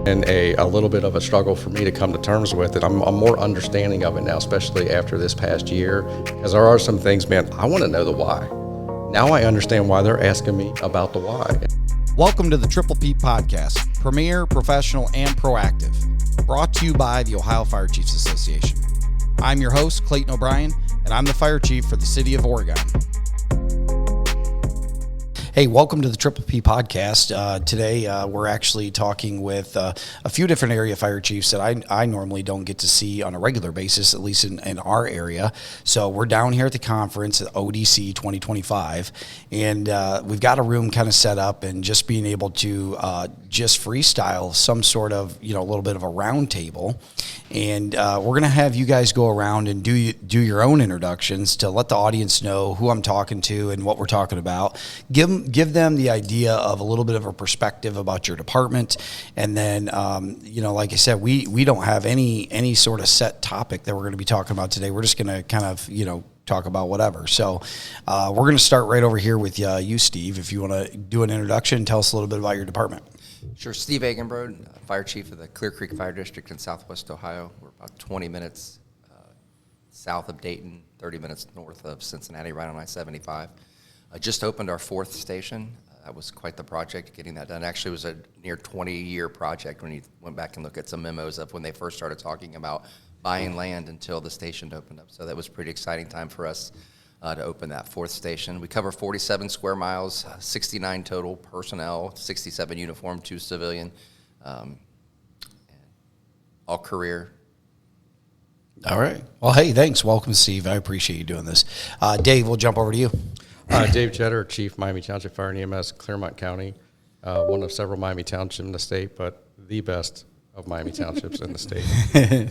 And a little bit of a struggle for me to come to terms with it. I'm more understanding of it now, especially after this past year, because there are some things, man, I want to know the why. Now I understand why they're asking me about the why. Welcome to the Triple P Podcast, premier, professional, and proactive, brought to you by the Ohio Fire Chiefs Association. I'm your host, Clayton O'Brien, and I'm the fire chief for the city of Oregon. Hey, welcome to the Triple P Podcast. Today, we're actually talking with a few different area fire chiefs that I normally don't get to see on a regular basis, at least in our area. So we're down here at the conference at ODC 2025, and we've got a room kind of set up, and just being able to just freestyle some sort of, a little bit of a round table. And we're going to have you guys go around and do your own introductions to let the audience know who I'm talking to and what we're talking about. Give them the idea of a little bit of a perspective about your department. And then, like I said, we don't have any sort of set topic that we're going to be talking about today. We're just going to kind of, talk about whatever. So we're going to start right over here with you, Steve. If you want to do an introduction, tell us a little bit about your department. Sure. Steve Agenbrode, Fire Chief of the Clear Creek Fire District in Southwest Ohio. We're about 20 minutes south of Dayton, 30 minutes north of Cincinnati, right on I-75. Just opened our fourth station. That was quite the project, getting that done. Actually, it was a near 20-year project when you went back and looked at some memos of when they first started talking about buying land until the station opened up. So that was a pretty exciting time for us to open that fourth station. We cover 47 square miles, 69 total personnel, 67 uniform, 2 civilian, all career. All right. Well, hey, thanks. Welcome, Steve. I appreciate you doing this. Dave, we'll jump over to you. Dave Jetter, Chief, Miami Township Fire and EMS, Clermont County, one of several Miami Townships in the state, but the best of Miami Townships in the state.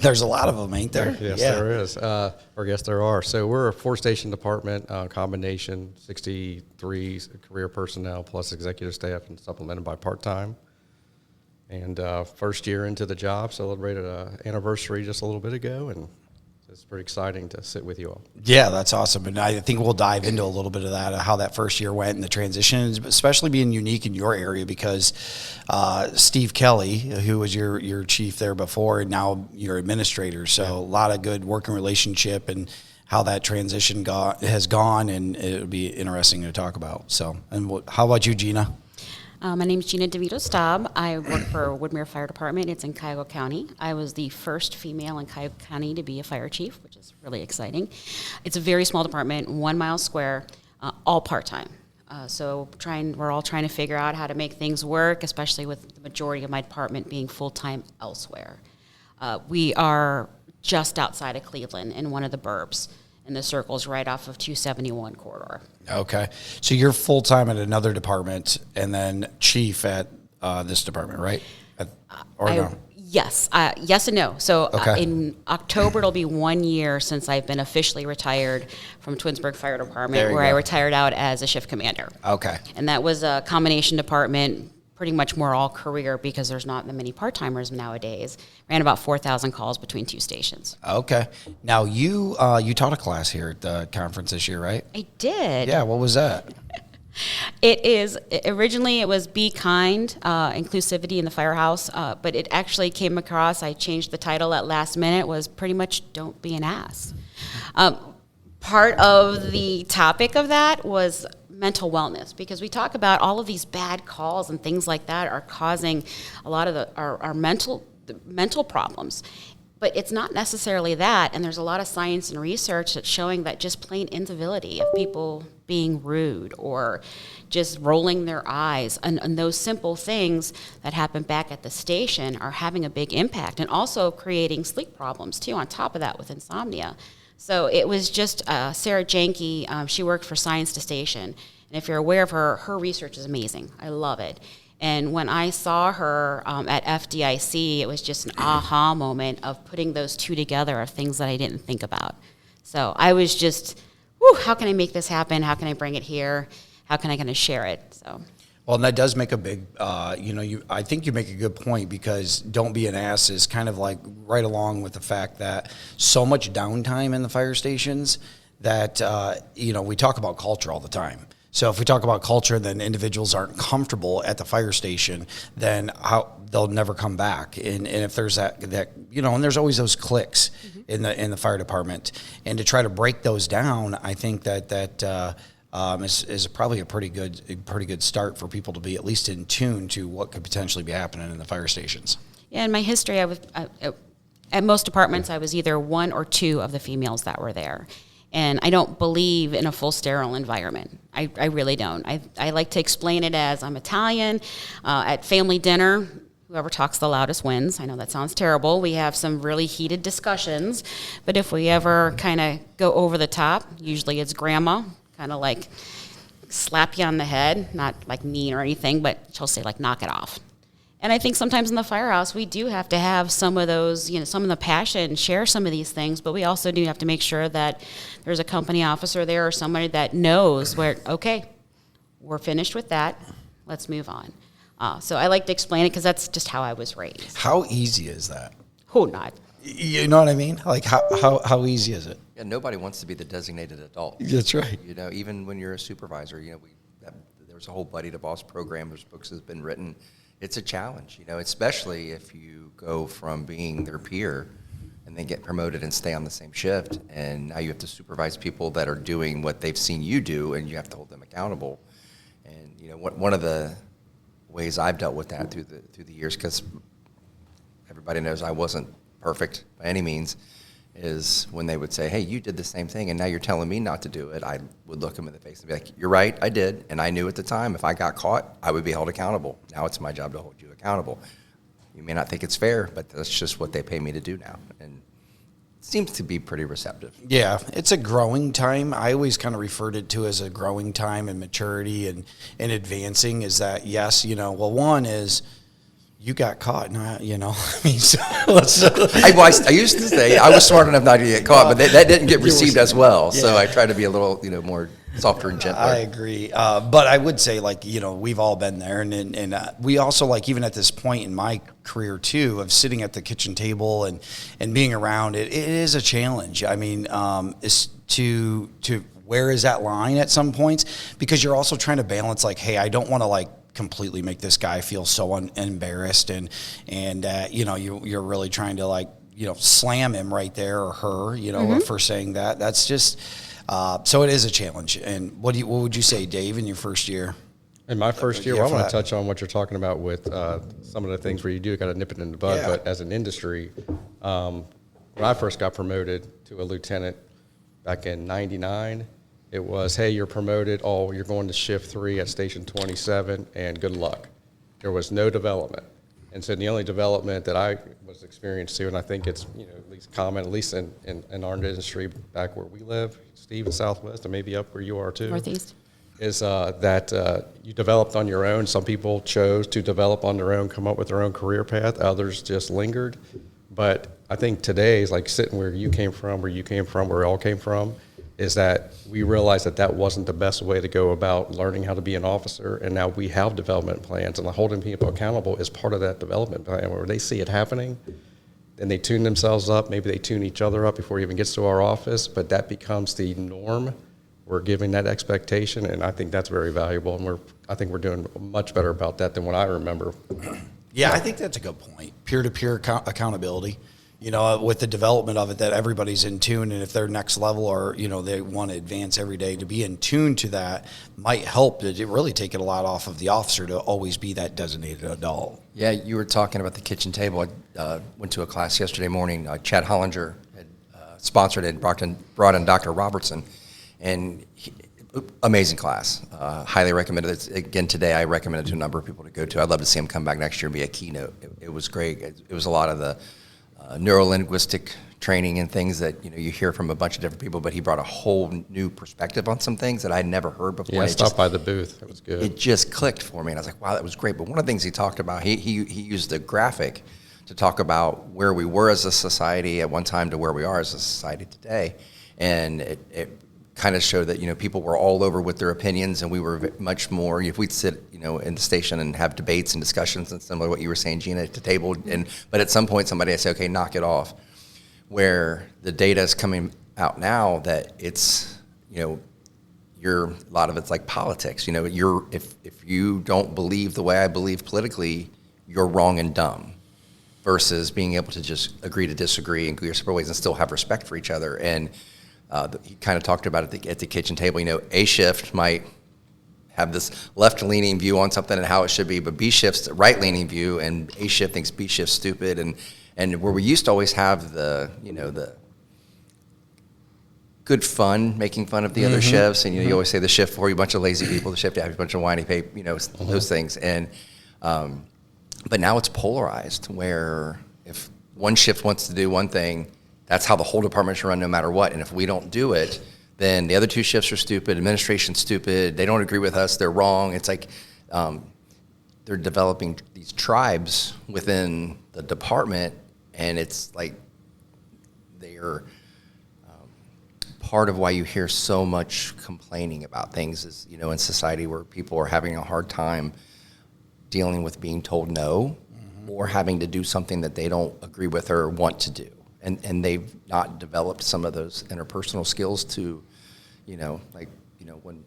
There's a lot of them, ain't there? Yes, there is. Or yes, there are. So we're a 4-station department, combination, 63 career personnel plus executive staff and supplemented by part-time. And first year into the job, celebrated an anniversary just a little bit ago, and it's pretty exciting to sit with you all. Yeah, that's awesome. And I think we'll dive into a little bit of that, how that first year went and the transition, especially being unique in your area because Steve Kelly, who was your chief there before, and now your administrator. So a lot of good working relationship and how that transition has gone, and it'll be interesting to talk about. So, and how about you, Gina? My name is Gina DeVito Staub. I work for Woodmere Fire Department. It's in Cuyahoga County. I was the first female in Cuyahoga County to be a fire chief, which is really exciting. It's a very small department, 1 mile square, all part-time. So we're all trying to figure out how to make things work, especially with the majority of my department being full-time elsewhere. We are just outside of Cleveland in one of the burbs, and the circle's right off of 271 corridor. Okay. So you're full-time at another department and then chief at this department, right? No? Yes. Yes and no. So okay. In October, it'll be 1 year since I've been officially retired from Twinsburg Fire Department, where I retired out as a shift commander. Okay. And that was a combination department, pretty much more all career because there's not that many part-timers nowadays. Ran about 4,000 calls between 2 stations. Okay. Now, you taught a class here at the conference this year, right? I did. Yeah, what was that? Originally it was Be Kind, Inclusivity in the Firehouse, but it actually came across, I changed the title at last minute, was pretty much Don't Be an Ass. Part of the topic of that was mental wellness, because we talk about all of these bad calls and things like that are causing a lot of our mental problems. But it's not necessarily that, and there's a lot of science and research that's showing that just plain incivility of people being rude or just rolling their eyes and those simple things that happen back at the station are having a big impact, and also creating sleep problems too on top of that with insomnia. So it was just Sarah Janke, she worked for Science to Station, and if you're aware of her research is amazing. I love it. And when I saw her at FDIC, it was just an aha moment of putting those two together of things that I didn't think about. So I was just, how can I make this happen? How can I bring it here? How can I kind of share it? So. Well, and that does make a big, I think you make a good point, because Don't Be an Ass is kind of like right along with the fact that so much downtime in the fire stations that, we talk about culture all the time. So if we talk about culture, then individuals aren't comfortable at the fire station, then they'll never come back. And if there's that and there's always those cliques in the fire department, and to try to break those down, I think that is probably a pretty good start for people to be at least in tune to what could potentially be happening in the fire stations. Yeah, in my history, at most departments, I was either one or two of the females that were there. And I don't believe in a full sterile environment. I really don't. I like to explain it as I'm Italian. At family dinner, whoever talks the loudest wins. I know that sounds terrible. We have some really heated discussions. But if we ever kind of go over the top, usually it's grandma, kind of like slap you on the head, not like mean or anything, but she'll say like, knock it off. And I think sometimes in the firehouse, we do have to have some of those, some of the passion, share some of these things, but we also do have to make sure that there's a company officer there or somebody that knows where, okay, we're finished with that, let's move on. So I like to explain it because that's just how I was raised. How easy is that? Who not? You know what I mean? Like how easy is it? Yeah, nobody wants to be the designated adult. That's right. Even when you're a supervisor, there's a whole buddy to boss program. There's books that have been written. It's a challenge, especially if you go from being their peer and then get promoted and stay on the same shift, and now you have to supervise people that are doing what they've seen you do, and you have to hold them accountable. And one of the ways I've dealt with that through the years, because everybody knows I wasn't perfect by any means, is when they would say, hey, you did the same thing and now you're telling me not to do it, I would look them in the face and be like, you're right, I did, and I knew at the time if I got caught, I would be held accountable. Now it's my job to hold you accountable. You may not think it's fair, but that's just what they pay me to do now, and it seems to be pretty receptive. Yeah, it's a growing time. I always kind of referred it to as a growing time and maturity and advancing, is that, yes, one is, you got caught, I mean, so I used to say I was smart enough not to get caught, but that didn't get received as well. Yeah. So I try to be a little, more softer and gentler. I agree, but I would say, we've all been there, and we also, even at this point in my career too, of sitting at the kitchen table and being around it is a challenge. I mean, is to where is that line at some points, because you're also trying to balance, hey, I don't want to completely make this guy feel so embarrassed, and you're really trying to slam him right there, or her, for saying that. That's just so it is a challenge. And what would you say, Dave, in your first year? In my first year, I want to touch on what you're talking about with some of the things where you do got to nip it in the bud. Yeah. But as an industry, when I first got promoted to a lieutenant back in '99. It was, hey, you're promoted. Oh, you're going to shift 3 at station 27, and good luck. There was no development. And so the only development that I was experienced to, and I think it's at least common, at least in our industry back where we live, Steve, in Southwest, and maybe up where you are too. Northeast. Is that you developed on your own. Some people chose to develop on their own, come up with their own career path. Others just lingered. But I think today is sitting where you came from, where we all came from, is that we realized that wasn't the best way to go about learning how to be an officer, and now we have development plans, and holding people accountable is part of that development plan, where they see it happening, then they tune themselves up, maybe they tune each other up before it even gets to our office, but that becomes the norm. We're giving that expectation, and I think that's very valuable, and I think we're doing much better about that than what I remember. Yeah, I think that's a good point. Peer-to-peer accountability. With the development of it, that everybody's in tune, and if they're next level, or they want to advance every day, to be in tune to that might help. It really take it a lot off of the officer to always be that designated adult. Yeah, you were talking about the kitchen table. I went to a class yesterday morning. Chad Hollinger had sponsored it and brought in Dr. Robertson, and amazing class. Highly recommended it. Again, today I recommend it to a number of people to go to. I'd love to see him come back next year and be a keynote. It was great. It was a lot of the neuro-linguistic training and things that you hear from a bunch of different people, but he brought a whole new perspective on some things that I'd never heard before. Yeah, I stopped by the booth. It was good. It just clicked for me, and I was like, wow, that was great. But one of the things he talked about, he used the graphic to talk about where we were as a society at one time to where we are as a society today, and it kind of showed that people were all over with their opinions, and we were much more. If we'd sit in the station and have debates and discussions, and similar to what you were saying, Gina, at the table, but at some point somebody would say, okay, knock it off. Where the data is coming out now that it's you a lot of it's like politics. You know, if you don't believe the way I believe politically, you're wrong and dumb. Versus being able to just agree to disagree and go your separate ways and still have respect for each other. And he kind of talked about it at the kitchen table. You know, A shift might have this left-leaning view on something and how it should be, but B shift's a right-leaning view, and A shift thinks B shift's stupid. And where we used to always have the good fun, making fun of the other shifts, and you always say the shift for you, a bunch of lazy people, the shift, you have a bunch of whiny people, those things. And but now it's polarized, where if one shift wants to do one thing, that's how the whole department should run no matter what. And if we don't do it, then the other two shifts are stupid, administration's stupid, they don't agree with us, they're wrong. It's like they're developing these tribes within the department, and it's like they're part of why you hear so much complaining about things is, in society where people are having a hard time dealing with being told no or having to do something that they don't agree with or want to do. And they've not developed some of those interpersonal skills to, when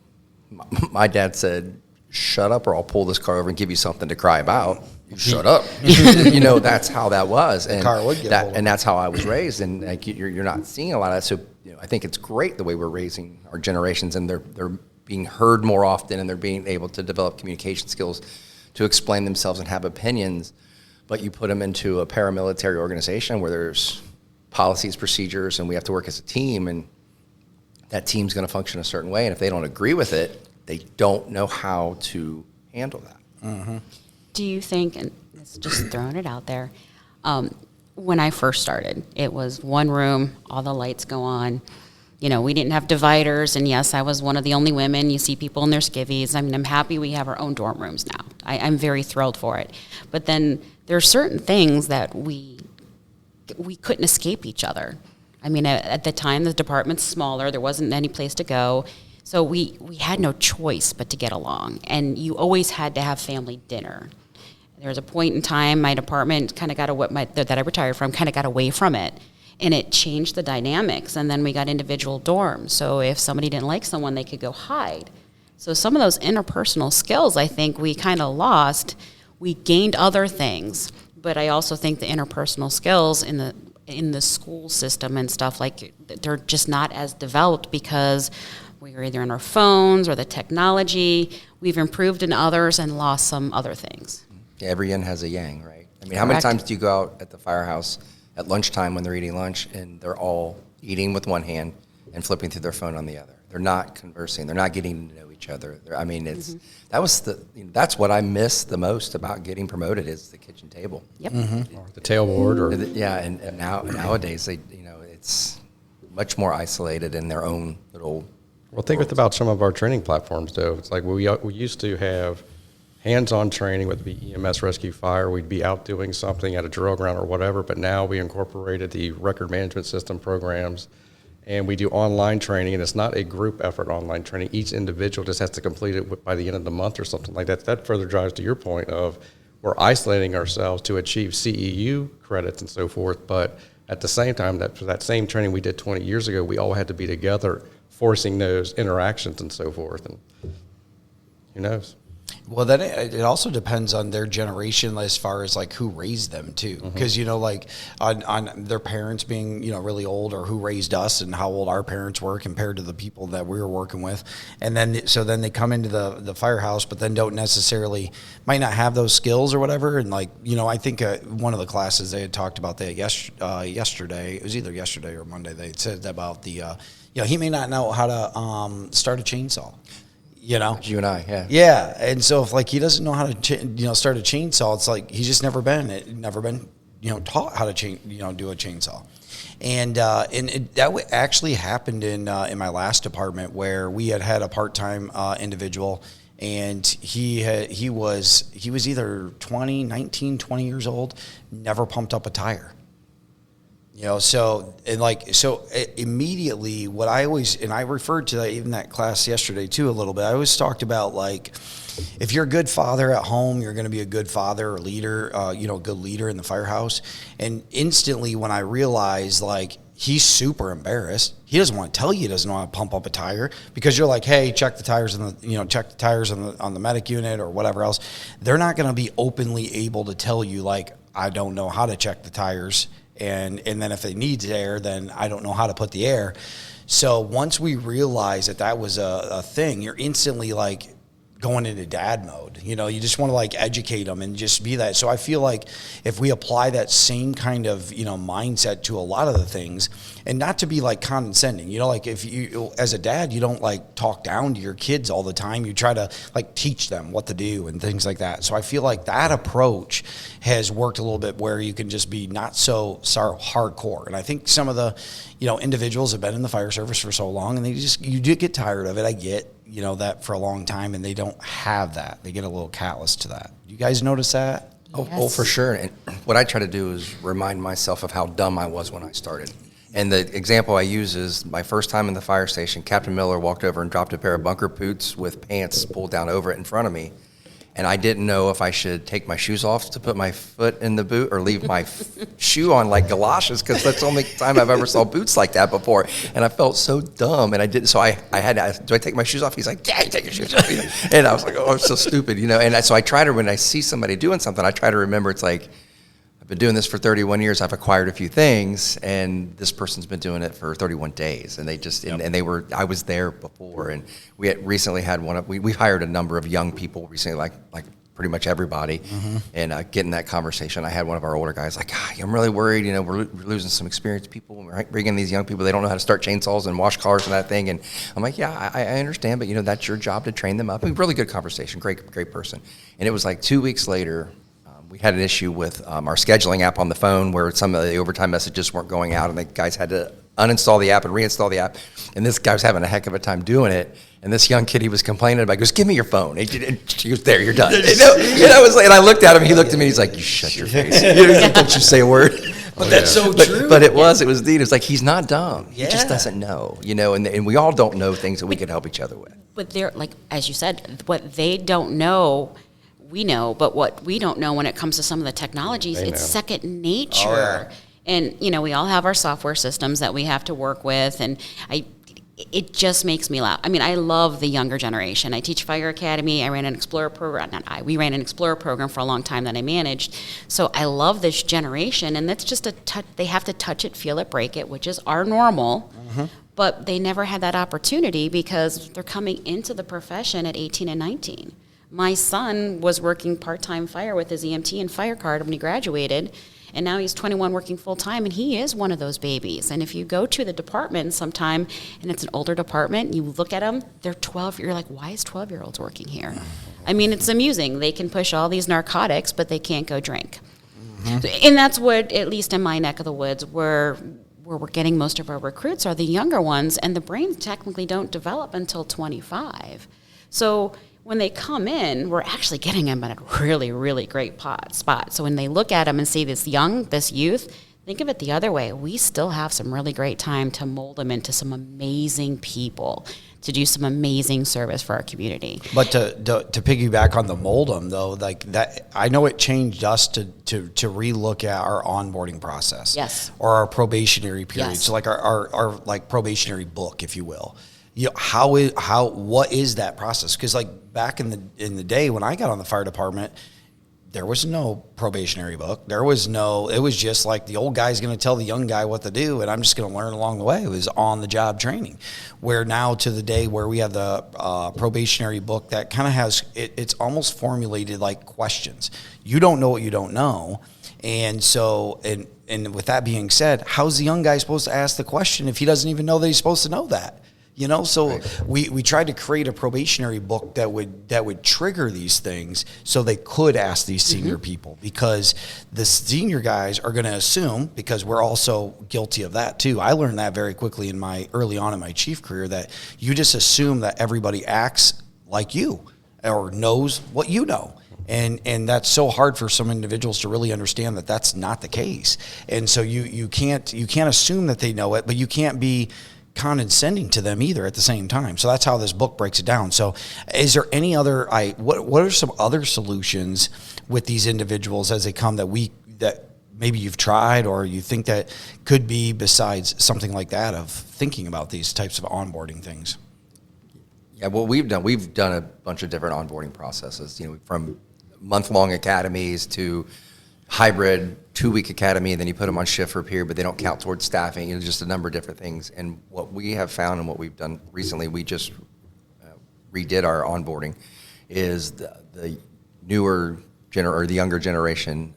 my dad said, shut up or I'll pull this car over and give you something to cry about. You shut up. That's how that was. And car would get and that's how I was raised. And like you're not seeing a lot of that. So I think it's great the way we're raising our generations, and they're being heard more often, and they're being able to develop communication skills to explain themselves and have opinions. But you put them into a paramilitary organization where there's policies, procedures, and we have to work as a team, and that team's going to function a certain way. And if they don't agree with it, they don't know how to handle that. Do you think, and it's just throwing it out there, when I first started, it was one room, all the lights go on. We didn't have dividers, and yes, I was one of the only women. You see people in their skivvies. I mean, I'm happy we have our own dorm rooms now. I'm very thrilled for it. But then there are certain things that we couldn't escape each other. I mean, at the time, the department's smaller. There wasn't any place to go. So we had no choice but to get along. And you always had to have family dinner. There was a point in time, my department kind of that I retired from, kind of got away from it. And it changed the dynamics. And then we got individual dorms. So if somebody didn't like someone, they could go hide. So some of those interpersonal skills, I think we kind of lost. We gained other things. But I also think the interpersonal skills in the school system and stuff, like, they're just not as developed because we're either in our phones or the technology. We've improved in others and lost some other things. Yeah, every yin has a yang, right? I mean, how many times do you go out at the firehouse at lunchtime when they're eating lunch and they're all eating with one hand and flipping through their phone on the other? They're not conversing. They're not getting to know each other. That's what I miss the most about getting promoted is the kitchen table. Yep. Or the tailboard, or And nowadays it's much more isolated in their own little. Well, think about some of our training platforms, though. It's like we used to have hands-on training, whether it be EMS, rescue, fire. We'd be out doing something at a drill ground or whatever, but now we incorporated the record management system programs, and we do online training, and it's not a group effort online training. Each individual just has to complete it by the end of the month or something like that. That further drives to your point of we're isolating ourselves to achieve CEU credits and so forth, but at the same time, for that same training we did 20 years ago, we all had to be together, forcing those interactions and so forth, and who knows? Well, then it also depends on their generation as far as like who raised them too, because like on their parents being really old, or who raised us and how old our parents were compared to the people that we were working with, and then they come into the firehouse, but then might not have those skills or whatever, and I think one of the classes they had talked about that yesterday. It was either yesterday or Monday. They said about the he may not know how to start a chainsaw. You and I, yeah, and so if he doesn't know how to start a chainsaw, it's like he's just never been taught how to do a chainsaw, and that actually happened in my last department, where we had a part-time individual, and he was either 20 years old, never pumped up a tire. Immediately what I always, and I referred to that even that class yesterday too a little bit, I always talked about if you're a good father at home, you're going to be a good father or leader, a good leader in the firehouse. And instantly when I realized he's super embarrassed. He doesn't want to tell you he doesn't know how to pump up a tire because you're like, hey, check the tires on the medic unit or whatever else. They're not going to be openly able to tell you, like, I don't know how to check the tires. And then if it needs air, then I don't know how to put the air. So once we realized that was a thing, you're instantly like going into dad mode. You just want to like educate them and just be that. So I feel like if we apply that same kind of, mindset to a lot of the things, and not to be like condescending, like if you, as a dad, you don't like talk down to your kids all the time. You try to like teach them what to do and things like that. So I feel like that approach has worked a little bit where you can just be not so hardcore. And I think some of the, individuals have been in the fire service for so long and you do get tired of it. I get, that for a long time, and they don't have that. They get a little callous to that. You guys notice that? Oh, for sure. And what I try to do is remind myself of how dumb I was when I started. And the example I use is my first time in the fire station, Captain Miller walked over and dropped a pair of bunker boots with pants pulled down over it in front of me. And I didn't know if I should take my shoes off to put my foot in the boot or leave my shoe on like galoshes, because that's the only time I've ever saw boots like that before. And I felt so dumb, and I didn't. So I had to ask, do I take my shoes off? He's like, yeah, you take your shoes off. And I was like, oh, I'm so stupid, And so I try to, when I see somebody doing something, I try to remember it's like, I've been doing this for 31 years. I've acquired a few things, and this person's been doing it for 31 days. And they just, and I was there before. And we had recently had we hired a number of young people recently, like pretty much everybody. And getting that conversation, I had one of our older guys like, I'm really worried, we're losing some experienced people. We're bringing in these young people. They don't know how to start chainsaws and wash cars and that thing. And I'm like, yeah, I understand, but that's your job to train them up. I mean, really good conversation, great person. And it was like 2 weeks later, we had an issue with our scheduling app on the phone where some of the overtime messages weren't going out, and the guys had to uninstall the app and reinstall the app. And this guy was having a heck of a time doing it. And this young kid he was complaining about goes, give me your phone. And he goes, there, you're done. And I looked at him, he looked at me, he's like, you shut your face. Don't you say a word. But that's so true. But it was neat. It was like, he's not dumb. He just doesn't know, and we all don't know things that we could help each other with. But they're, like, as you said, what they don't know, we know, but what we don't know when it comes to some of the technologies, it's second nature. Oh, yeah. And, we all have our software systems that we have to work with, and it just makes me laugh. I mean, I love the younger generation. I teach Fire Academy. I ran an Explorer program. We ran an Explorer program for a long time that I managed. So I love this generation, and that's just a touch. They have to touch it, feel it, break it, which is our normal. But they never had that opportunity because they're coming into the profession at 18 and 19. My son was working part-time fire with his EMT and fire card when he graduated, and now he's 21 working full-time, and he is one of those babies. And if you go to the department sometime, and it's an older department, and you look at them, they're 12, you're like, why is 12-year-olds working here? I mean, it's amusing. They can push all these narcotics, but they can't go drink. And that's what, at least in my neck of the woods, where we're getting most of our recruits are the younger ones, and the brains technically don't develop until 25. So when they come in, we're actually getting them at a really, really great spot. So when they look at them and see this youth, think of it the other way. We still have some really great time to mold them into some amazing people, to do some amazing service for our community. But to piggyback on the mold them, though, like that, I know it changed us to relook at our onboarding process. Yes. Or our probationary period. Yes. So like our like probationary book, if you will. What is that process? Because like back in the day when I got on the fire department, there was no probationary book. It was just like the old guy's going to tell the young guy what to do, and I'm just going to learn along the way. It was on the job training. Where now to the day where we have the probationary book that kind of has it's almost formulated like questions. You don't know what you don't know, and so and with that being said, how's the young guy supposed to ask the question if he doesn't even know that he's supposed to know that? So right. we tried to create a probationary book that would trigger these things so they could ask these senior people, because the senior guys are going to assume, because we're also guilty of that too. I learned that very quickly early on in my chief career, that you just assume that everybody acts like you or knows what you know. And that's so hard for some individuals to really understand that that's not the case. And so you can't assume that they know it, but you can't be condescending to them either at the same time. So that's how this book breaks it down. So is there any other what are some other solutions with these individuals as they come that maybe you've tried or you think that could be besides something like that of thinking about these types of onboarding things? Yeah, what we've done a bunch of different onboarding processes, from month-long academies to hybrid 2-week academy, and then you put them on shift for a period, but they don't count towards staffing, just a number of different things. And what we have found and what we've done recently, we just redid our onboarding, is the newer or the younger generation,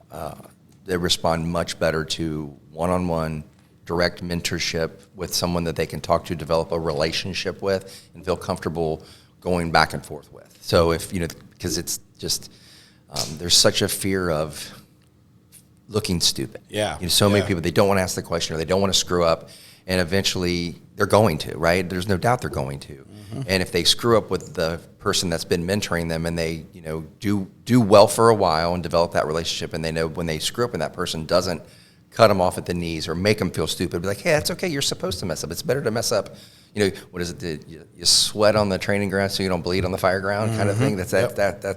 they respond much better to one-on-one direct mentorship with someone that they can talk to, develop a relationship with, and feel comfortable going back and forth with. So because it's just, there's such a fear of looking stupid. Yeah. So many people, they don't want to ask the question or they don't want to screw up, and eventually they're going to, right? There's no doubt they're going to. Mm-hmm. And if they screw up with the person that's been mentoring them and they, do well for a while and develop that relationship, and they know when they screw up and that person doesn't cut them off at the knees or make them feel stupid, be like, hey, that's okay, you're supposed to mess up. It's better to mess up. What is it? You sweat on the training ground so you don't bleed on the fireground, kind of thing. That's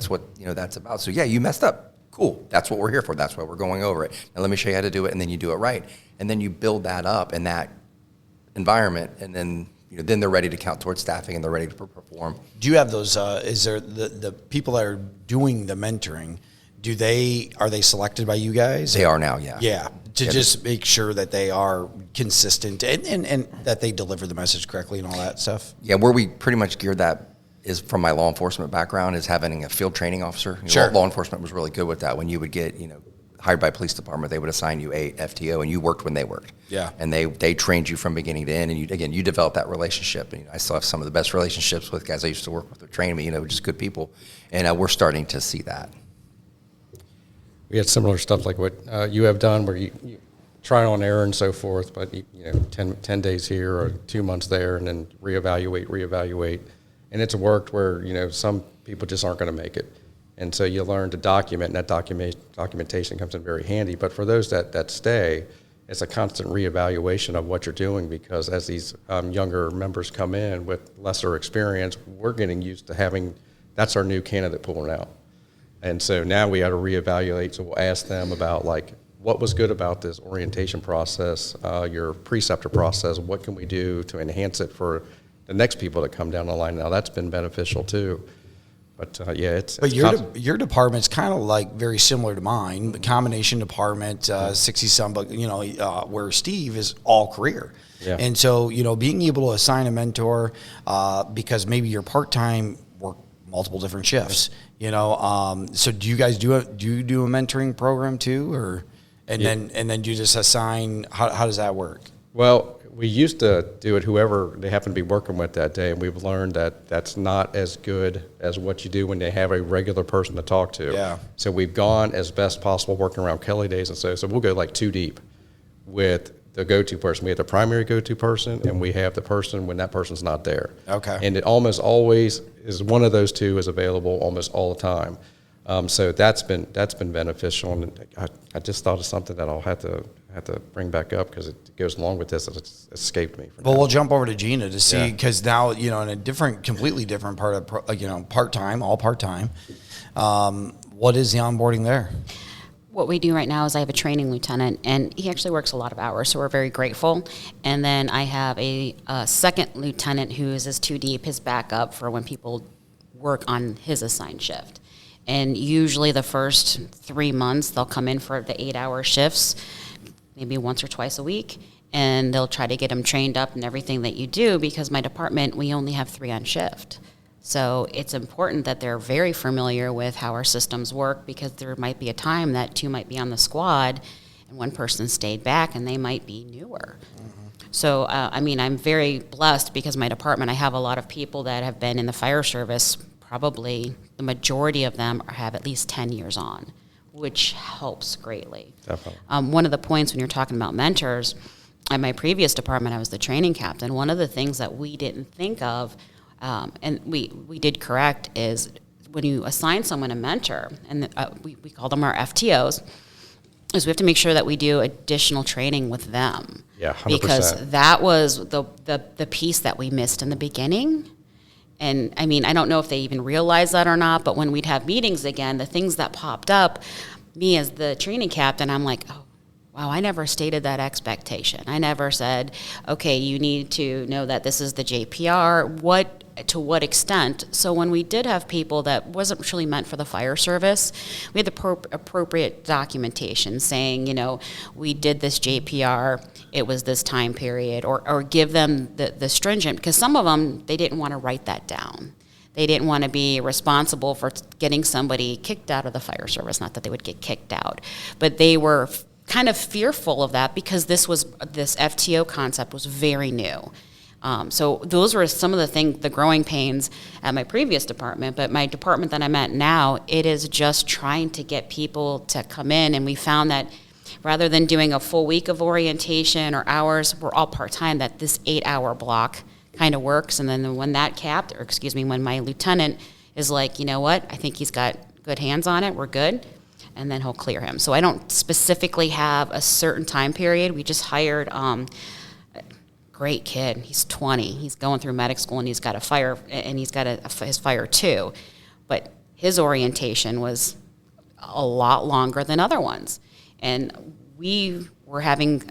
what, that's about. So yeah, you messed up. Cool. That's what we're here for. That's why we're going over it. Now let me show you how to do it, and then you do it right. And then you build that up in that environment, and then then they're ready to count towards staffing and they're ready to perform. Do you have those? Is there the people that are doing the mentoring? Are they selected by you guys? They are now, yeah. Yeah, just make sure that they are consistent and that they deliver the message correctly and all that stuff. Yeah, where we pretty much geared that is from my law enforcement background, is having a field training officer. Sure. Law enforcement was really good with that. When you would get, hired by police department, they would assign you a FTO, and you worked when they worked. Yeah. And they trained you from beginning to end, and you develop that relationship. And I still have some of the best relationships with guys I used to work with who trained me, just good people. And we're starting to see that. We had similar stuff like what you have done, where you trial and error and so forth, but 10 days here or 2 months there, and then reevaluate. And it's worked where, some people just aren't going to make it. And so you learn to document, and that documentation comes in very handy. But for those that stay, it's a constant reevaluation of what you're doing, because as these younger members come in with lesser experience, we're getting used to that's our new candidate pool now. And so now we got to reevaluate. So we'll ask them about what was good about this orientation process, your preceptor process, what can we do to enhance it for the next people that come down the line. Now that's been beneficial too. But your department's kind of very similar to mine, the combination department, 60-some, but where Steve is all career. Yeah. And so, being able to assign a mentor, because maybe you're part-time, work multiple different shifts, so do you guys do a mentoring program too, and then you just assign, how does that work? Well, we used to do it whoever they happen to be working with that day, and we've learned that that's not as good as what you do when they have a regular person to talk to. Yeah. So we've gone as best possible working around Kelly days, and so we'll go 2 deep with the go-to person. We have the primary go-to person, and we have the person when that person's not there. Okay. And it almost always is one of those two is available almost all the time. So that's been beneficial, and I just thought of something that I'll have to bring back up because it goes along with this. It's escaped me. Well, we'll jump over to Gina to see, because now in a completely different part of part-time, all part-time. What is the onboarding there? What we do right now is I have a training lieutenant, and he actually works a lot of hours, so we're very grateful. And then I have a second lieutenant who is his 2 deep, his backup for when people work on his assigned shift. And usually the first 3 months, they'll come in for the 8-hour shifts, maybe once or twice a week, and they'll try to get them trained up in everything that you do, because my department, we only have 3 on shift. So it's important that they're very familiar with how our systems work, because there might be a time that 2 might be on the squad and 1 person stayed back and they might be newer. Mm-hmm. So, I'm very blessed, because my department, I have a lot of people that have been in the fire service. Probably the majority of them have at least 10 years on, which helps greatly. Definitely. One of the points when you're talking about mentors, at my previous department, I was the training captain. One of the things that we didn't think of, and we did correct, is when you assign someone a mentor, and we call them our FTOs, is we have to make sure that we do additional training with them. Yeah, 100%. Because that was the piece that we missed in the beginning. And I don't know if they even realize that or not, but when we'd have meetings again, the things that popped up, me as the training captain, I'm like, oh, wow, I never stated that expectation. I never said, okay, you need to know that this is the JPR, to what extent. So when we did have people that wasn't really meant for the fire service, we had the appropriate documentation saying, we did this JPR, it was this time period, or give them the stringent, because some of them, they didn't want to write that down. They didn't want to be responsible for getting somebody kicked out of the fire service. Not that they would get kicked out, but they were kind of fearful of that because this FTO concept was very new. So those were some of the growing pains at my previous department. But my department that I'm at now, it is just trying to get people to come in, and we found that rather than doing a full week of orientation or hours, we're all part-time, that this 8-hour block kind of works. And then when when my lieutenant is like, you know what, I think he's got good hands on it, we're good, and then he'll clear him. So I don't specifically have a certain time period. We just hired a great kid. He's 20. He's going through medic school, and he's got a fire, and he's got his fire too. But his orientation was a lot longer than other ones. And we were having,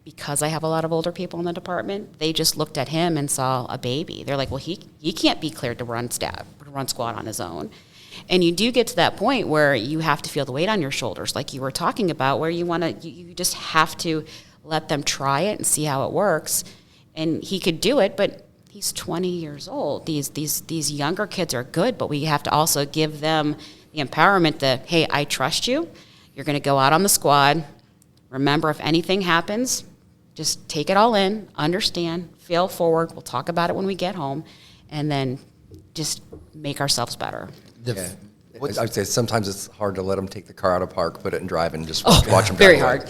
because I have a lot of older people in the department, they just looked at him and saw a baby. They're like, well, he can't be cleared to run squad on his own. And you do get to that point where you have to feel the weight on your shoulders, like you were talking about, where you just have to let them try it and see how it works. And he could do it, but he's 20 years old. These younger kids are good, but we have to also give them the empowerment that, hey, I trust you. You're going to go out on the squad. Remember, if anything happens, just take it all in, understand, fail forward. We'll talk about it when we get home, and then just make ourselves better. Yeah. I would say sometimes it's hard to let them take the car out of park, put it in drive, and just watch them drive. Very hard.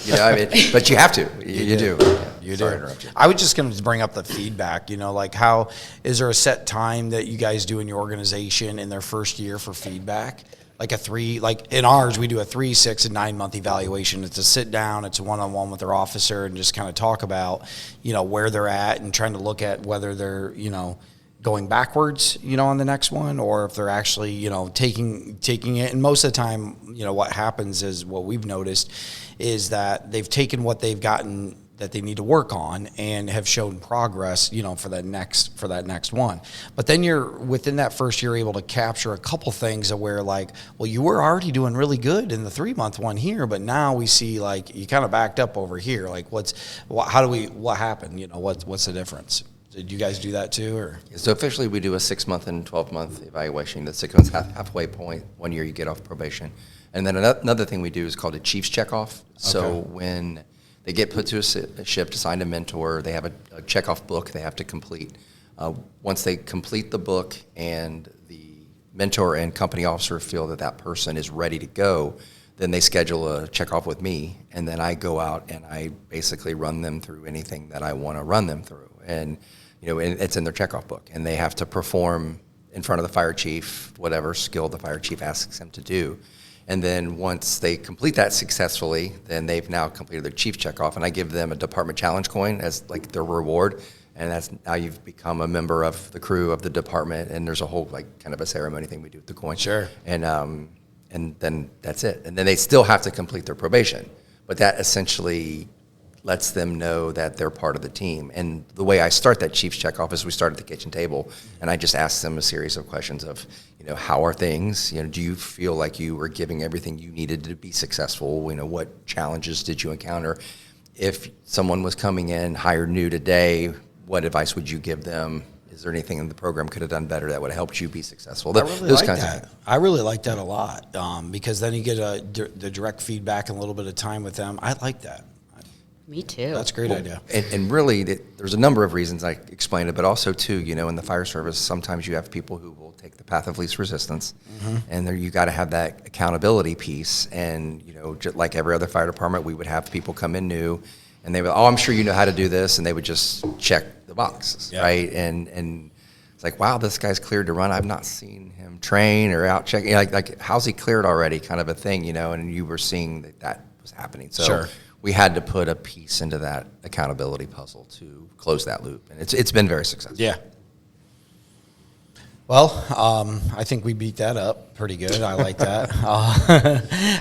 But you have to. You do. You Sorry do. to interrupt you. I was just going to bring up the feedback. Like, how is there a set time that you guys do in your organization in their first year for feedback? Like in ours, we do a 3, 6, and 9 month evaluation. It's a sit down, it's a one-on-one with their officer, and just kind of talk about, where they're at and trying to look at whether they're, going backwards, on the next one, or if they're actually, taking it. And most of the time, what happens is, what we've noticed is that they've taken what they've gotten that they need to work on and have shown progress, for that next one. But then you're within that first year able to capture a couple things where, like, well, you were already doing really good in the 3-month one here, but now we see, like, you kind of backed up over here. Like, what happened? What's the difference? Did you guys do that too, or? So officially, we do a 6-month and 12-month evaluation. The 6 months halfway point, 1 year you get off probation, and then another thing we do is called a Chiefs checkoff. So when they get put to a shift, assigned a mentor, they have a checkoff book they have to complete. Once they complete the book and the mentor and company officer feel that person is ready to go, then they schedule a checkoff with me, and then I go out and I basically run them through anything that I want to run them through. And it's in their checkoff book, and they have to perform in front of the fire chief whatever skill the fire chief asks them to do. And then once they complete that successfully, then they've now completed their chief checkoff, and I give them a department challenge coin as like their reward. And that's now you've become a member of the crew of the department, and there's a whole kind of a ceremony thing we do with the coin. Sure. And then that's it. And then they still have to complete their probation, but that essentially lets them know that they're part of the team. And the way I start that Chiefs checkoff is we start at the kitchen table, and I just ask them a series of questions of, how are things? Do you feel like you were giving everything you needed to be successful? What challenges did you encounter? If someone was coming in, hired new today, what advice would you give them? Is there anything in the program could have done better that would have helped you be successful? I really like that a lot, because then you get the direct feedback and a little bit of time with them. I like that. Me too. That's a great idea. And really, there's a number of reasons I explained it, but also, too, in the fire service, sometimes you have people who will take the path of least resistance, and there you got to have that accountability piece. And, just like every other fire department, we would have people come in new, and they would, I'm sure you know how to do this, and they would just check the boxes, right? And it's like, wow, this guy's cleared to run. I've not seen him train or out checking. Like how's he cleared already, kind of a thing, and you were seeing that was happening. So. Sure. We had to put a piece into that accountability puzzle to close that loop, and it's been very successful. Yeah. Well, I think we beat that up pretty good. I like that.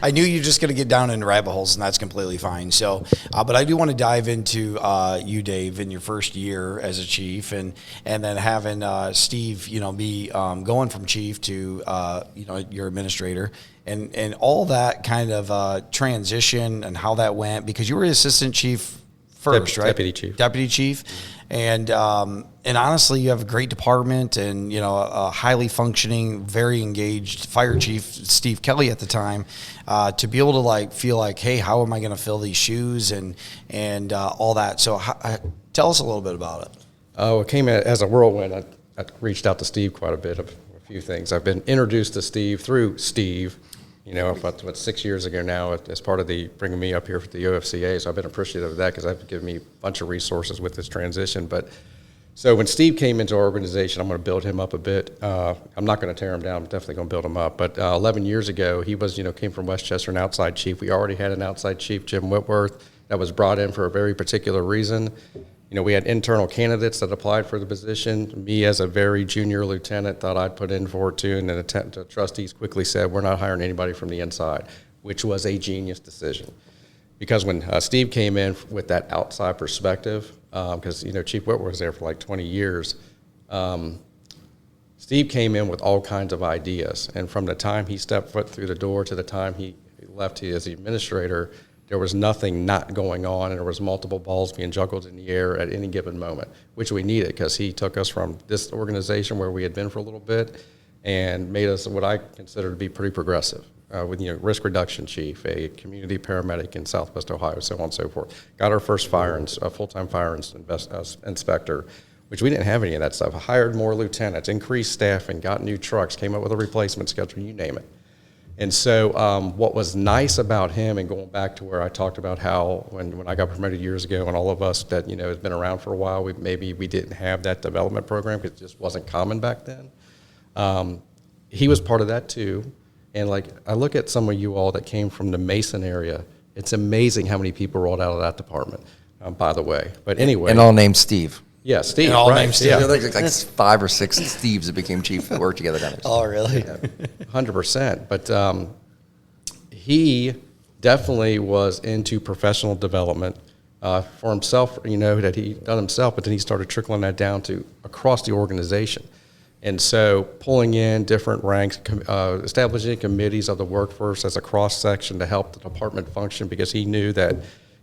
I knew you were just going to get down into rabbit holes, and that's completely fine. So, but I do want to dive into you, Dave, in your first year as a chief, and then having Steve, be going from chief to your administrator, and all that kind of transition and how that went, because you were assistant chief first, right? Deputy chief. And honestly, you have a great department and, a highly functioning, very engaged fire chief, Steve Kelly at the time, to be able to feel like, hey, how am I going to fill these shoes and all that. So tell us a little bit about it. It came as a whirlwind. I reached out to Steve quite a bit of a few things. I've been introduced to Steve through Steve, about 6 years ago now, as part of bringing me up here for the OFCA. So I've been appreciative of that because I've given me a bunch of resources with this transition. But so when Steve came into our organization, I'm going to build him up a bit. I'm not going to tear him down. I'm definitely going to build him up. But 11 years ago, he was, came from Westchester, an outside chief. We already had an outside chief, Jim Whitworth, that was brought in for a very particular reason. We had internal candidates that applied for the position. Me, as a very junior lieutenant, thought I'd put in for it too, and then the trustees quickly said, we're not hiring anybody from the inside, which was a genius decision. Because when Steve came in with that outside perspective, because, Chief Whitworth was there for 20 years, Steve came in with all kinds of ideas. And from the time he stepped foot through the door to the time he left as the administrator, there was nothing not going on, and there was multiple balls being juggled in the air at any given moment, which we needed because he took us from this organization where we had been for a little bit and made us what I consider to be pretty progressive. With risk reduction chief, a community paramedic in Southwest Ohio, so on and so forth. Got our first full-time fire inspector, which we didn't have any of that stuff. Hired more lieutenants, increased staffing, got new trucks, came up with a replacement schedule, you name it. And so what was nice about him, and going back to where I talked about how when I got promoted years ago, and all of us that has been around for a while, we didn't have that development program because it just wasn't common back then. He was part of that too. And I look at some of you all that came from the Mason area. It's amazing how many people rolled out of that department, by the way. But anyway. And all named Steve. Yeah, Steve. And all right. named Steve. Yeah. There were like 5 or 6 Steves that became chief that worked together down there. Oh, really? 100%. But he definitely was into professional development for himself, that he done himself, but then he started trickling that down to across the organization. And so pulling in different ranks, establishing committees of the workforce as a cross-section to help the department function, because he knew that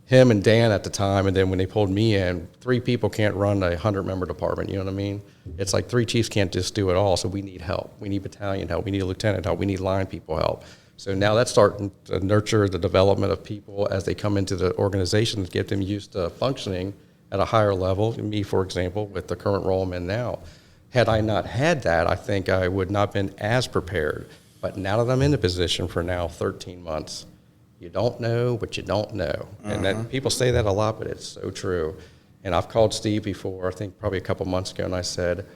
him and Dan at the time, and then when they pulled me in, 3 people can't run a 100-member department, you know what I mean? It's like 3 chiefs can't just do it all, so we need help. We need battalion help. We need lieutenant help. We need line people help. So now that's starting to nurture the development of people as they come into the organization to get them used to functioning at a higher level. Me, for example, with the current role I'm in now. Had I not had that, I think I would not have been as prepared. But now that I'm in the position for now 13 months, you don't know what you don't know. And that, people say that a lot, but it's so true. And I've called Steve before, I think probably a couple months ago, and I said,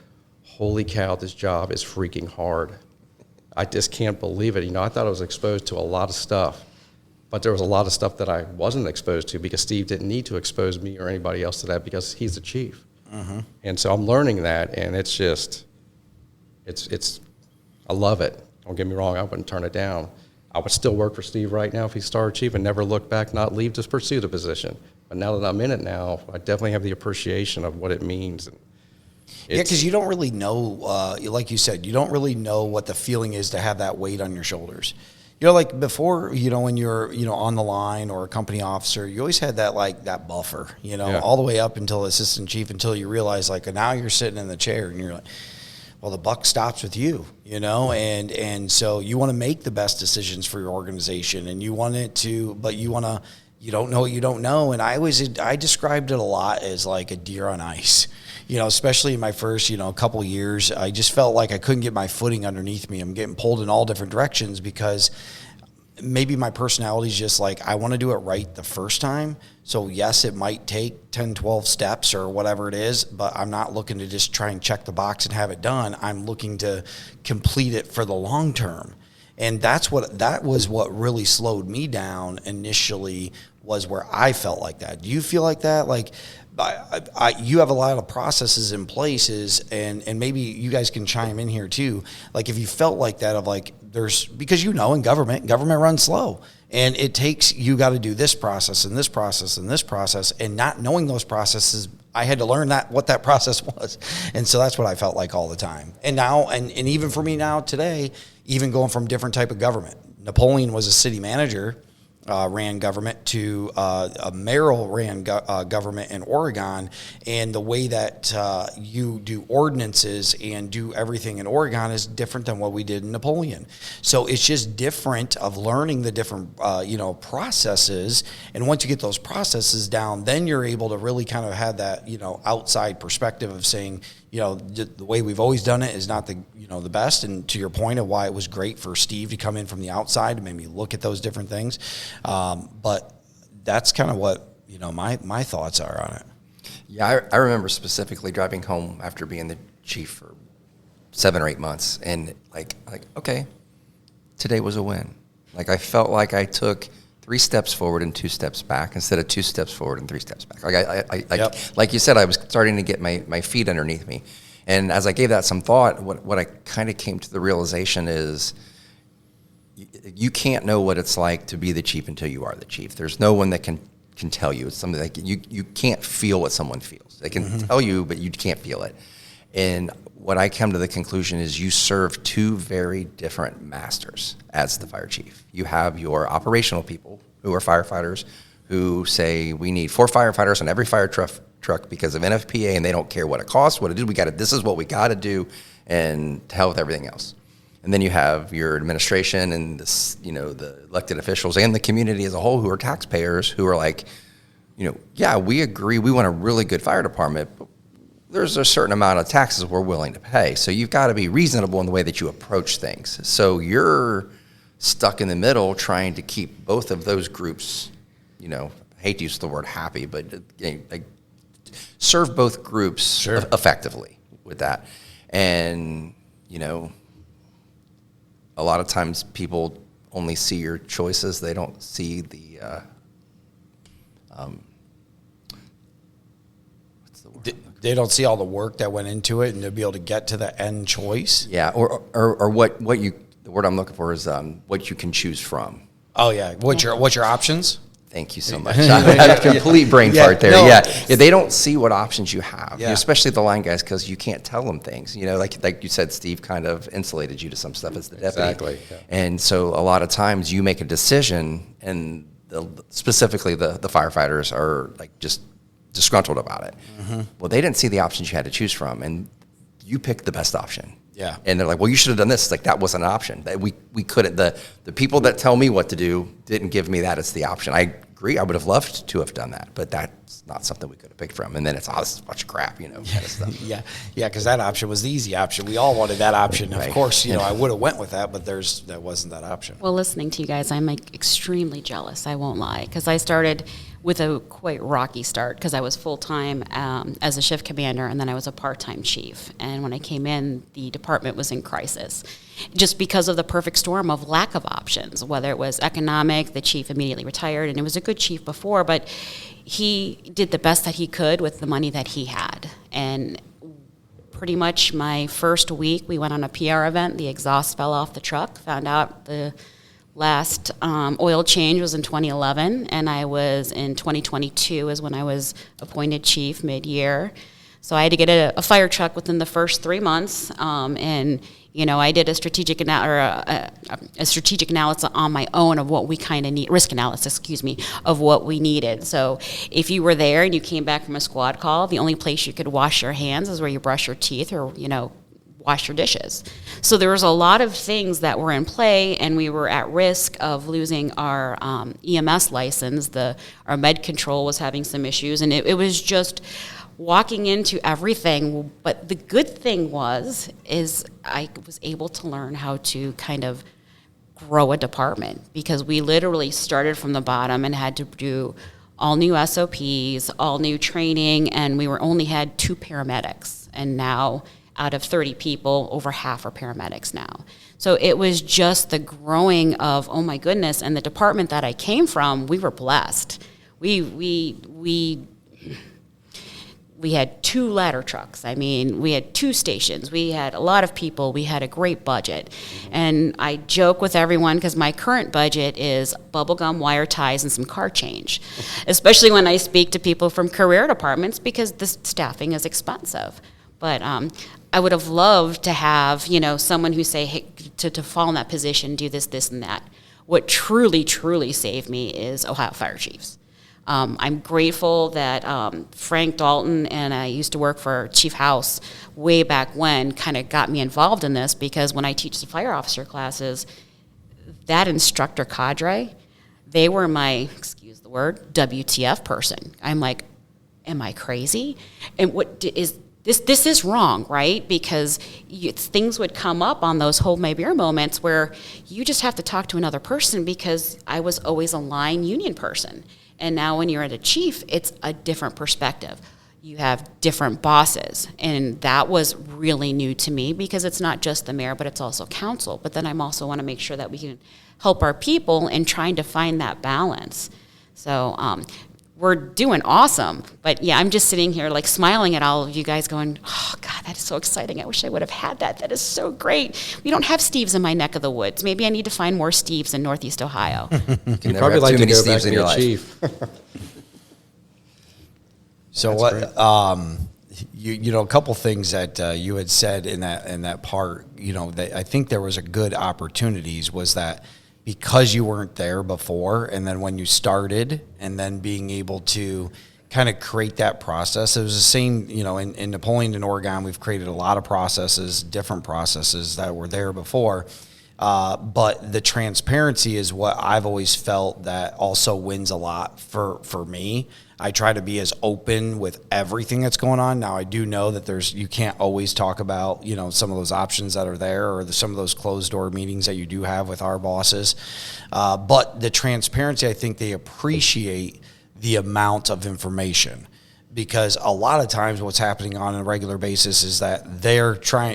holy cow, this job is freaking hard. I just can't believe it. I thought I was exposed to a lot of stuff, but there was a lot of stuff that I wasn't exposed to because Steve didn't need to expose me or anybody else to that because he's the chief. And so I'm learning that, and it's just, I love it. Don't get me wrong, I wouldn't turn it down. I would still work for Steve right now if he started chief and never look back, not leave to pursue the position. But now that I'm in it now, I definitely have the appreciation of what it means. And Yeah, because you don't really know, like you said, you don't really know what the feeling is to have that weight on your shoulders. Like before, when you're, on the line or a company officer, you always had that, that buffer, all the way up until assistant chief, until you realize, now you're sitting in the chair and you're like, well, the buck stops with you, and so you want to make the best decisions for your organization, and you want it to, but you don't know what you don't know. And I described it a lot as like a deer on ice, especially in my first, couple years. I just felt like I couldn't get my footing underneath me. I'm getting pulled in all different directions because maybe my personality is just I want to do it right the first time. So yes, it might take 10, 12 steps or whatever it is, but I'm not looking to just try and check the box and have it done. I'm looking to complete it for the long term. And that was what really slowed me down initially, was where I felt like that. Do you feel like that? Like, you have a lot of processes in places, and maybe you guys can chime in here too. Like, if you felt like that, of like, because in government runs slow, and it takes, you got to do this process and this process and this process, and not knowing those processes, I had to learn what that process was. And so that's what I felt like all the time. And now, and even for me now today, even going from different type of government, Napoleon was a city manager, ran government, to a mayoral ran government in Oregon, and the way that you do ordinances and do everything in Oregon is different than what we did in Napoleon. So it's just different of learning the different processes, and once you get those processes down, then you're able to really kind of have that outside perspective of saying, the way we've always done it is not the best. And to your point of why it was great for Steve to come in from the outside and maybe look at those different things. But that's kind of what, my thoughts are on it. Yeah, I remember specifically driving home after being the chief for 7 or 8 months, and like, okay, today was a win. Like, I felt like I took 3 steps forward and 2 steps back instead of 2 steps forward and 3 steps back. Like, like you said, I was starting to get my feet underneath me. And as I gave that some thought, what I kind of came to the realization is, you can't know what it's like to be the chief until you are the chief. There's no one that can tell you. It's something like you can't feel what someone feels. They can tell you, but you can't feel it. And what I come to the conclusion is, you serve 2 very different masters as the fire chief. You have your operational people, who are firefighters, who say, we need 4 firefighters on every fire truck because of NFPA, and they don't care what it costs, what it is. This is what we got to do, and to hell with everything else. And then you have your administration and the elected officials and the community as a whole, who are taxpayers, who are like, yeah, we agree, we want a really good fire department, but there's a certain amount of taxes we're willing to pay. So you've got to be reasonable in the way that you approach things. So you're stuck in the middle trying to keep both of those groups, I hate to use the word happy, but serve both groups effectively with that. And, a lot of times people only see your choices. They don't see the, what's the word? They don't see all the work that went into it, and to be able to get to the end choice. Yeah, or what the word I'm looking for is what you can choose from. Oh yeah, what's your options? Thank you so much. I had a complete brain fart there. No. Yeah, they don't see what options you have, especially the line guys, because you can't tell them things. Like you said, Steve kind of insulated you to some stuff as the deputy. Exactly. Yeah. And so a lot of times you make a decision, and specifically the firefighters are like just disgruntled about it. Mm-hmm. Well, they didn't see the options you had to choose from, and you picked the best option. Yeah. And they're like, well, you should have done this. It's like, that wasn't an option. We couldn't. The people that tell me what to do didn't give me that as the option. I agree. I would have loved to have done that, but that's not something we could have picked from. And then it's, this is a bunch of crap, kind of stuff. Yeah, because that option was the easy option. We all wanted that option. Right. Of course, I would have went with that, but that wasn't that option. Well, listening to you guys, I'm extremely jealous, I won't lie, because I started with a quite rocky start, because I was full-time as a shift commander, and then I was a part-time chief. And when I came in, the department was in crisis, just because of the perfect storm of lack of options, whether it was economic. The chief immediately retired, and it was a good chief before, but he did the best that he could with the money that he had. And pretty much my first week, we went on a PR event. The exhaust fell off the truck, found out the last oil change was in 2011, and I was in 2022 is when I was appointed chief mid-year. So I had to get a fire truck within the first 3 months, and I did a strategic analysis on my own of what we kind of need, risk analysis, of what we needed. So if you were there and you came back from a squad call, the only place you could wash your hands is where you brush your teeth or wash your dishes. So there was a lot of things that were in play, and we were at risk of losing our EMS license. Our med control was having some issues, and it was just walking into everything. But the good thing is I was able to learn how to kind of grow a department, because we literally started from the bottom and had to do all new SOPs, all new training, and we only had 2 paramedics, and now out of 30 people, over half are paramedics now. So it was just the growing of, oh my goodness, and the department that I came from, we were blessed. We had 2 ladder trucks. I mean, we had 2 stations. We had a lot of people. We had a great budget. And I joke with everyone because my current budget is bubblegum, wire ties, and some car change, especially when I speak to people from career departments because the staffing is expensive. But I would have loved to have, someone who say, hey, to fall in that position, do this, this, and that. What truly, truly saved me is Ohio Fire Chiefs. I'm grateful that Frank Dalton, and I used to work for Chief House way back when, kind of got me involved in this, because when I teach the fire officer classes, that instructor cadre, they were my, excuse the word, WTF person. I'm like, am I crazy? And what is this is wrong, right? Because things would come up on those hold my beer moments where you just have to talk to another person, because I was always a line union person. And now when you're at a chief, it's a different perspective. You have different bosses. And that was really new to me, because it's not just the mayor, but it's also council. But then I'm also want to make sure that we can help our people in trying to find that balance. So we're doing awesome. But yeah, I'm just sitting here like smiling at all of you guys going, oh God, that is so exciting. I wish I would have had that. That is so great. We don't have Steves in my neck of the woods. Maybe I need to find more Steves in Northeast Ohio. You can You'd never probably have like too to many go back Steves to in your be a life. chief. So That's what? A couple things that you had said in that part. That I think there was a good opportunities was that because you weren't there before, and then when you started, and then being able to kind of create that process. It was the same, in Napoleon and Oregon, we've created a lot of processes, different processes that were there before. But the transparency is what I've always felt that also wins a lot for me. I try to be as open with everything that's going on. Now I do know that you can't always talk about, some of those options that are there, or some of those closed door meetings that you do have with our bosses. But the transparency, I think they appreciate the amount of information, because a lot of times what's happening on a regular basis is that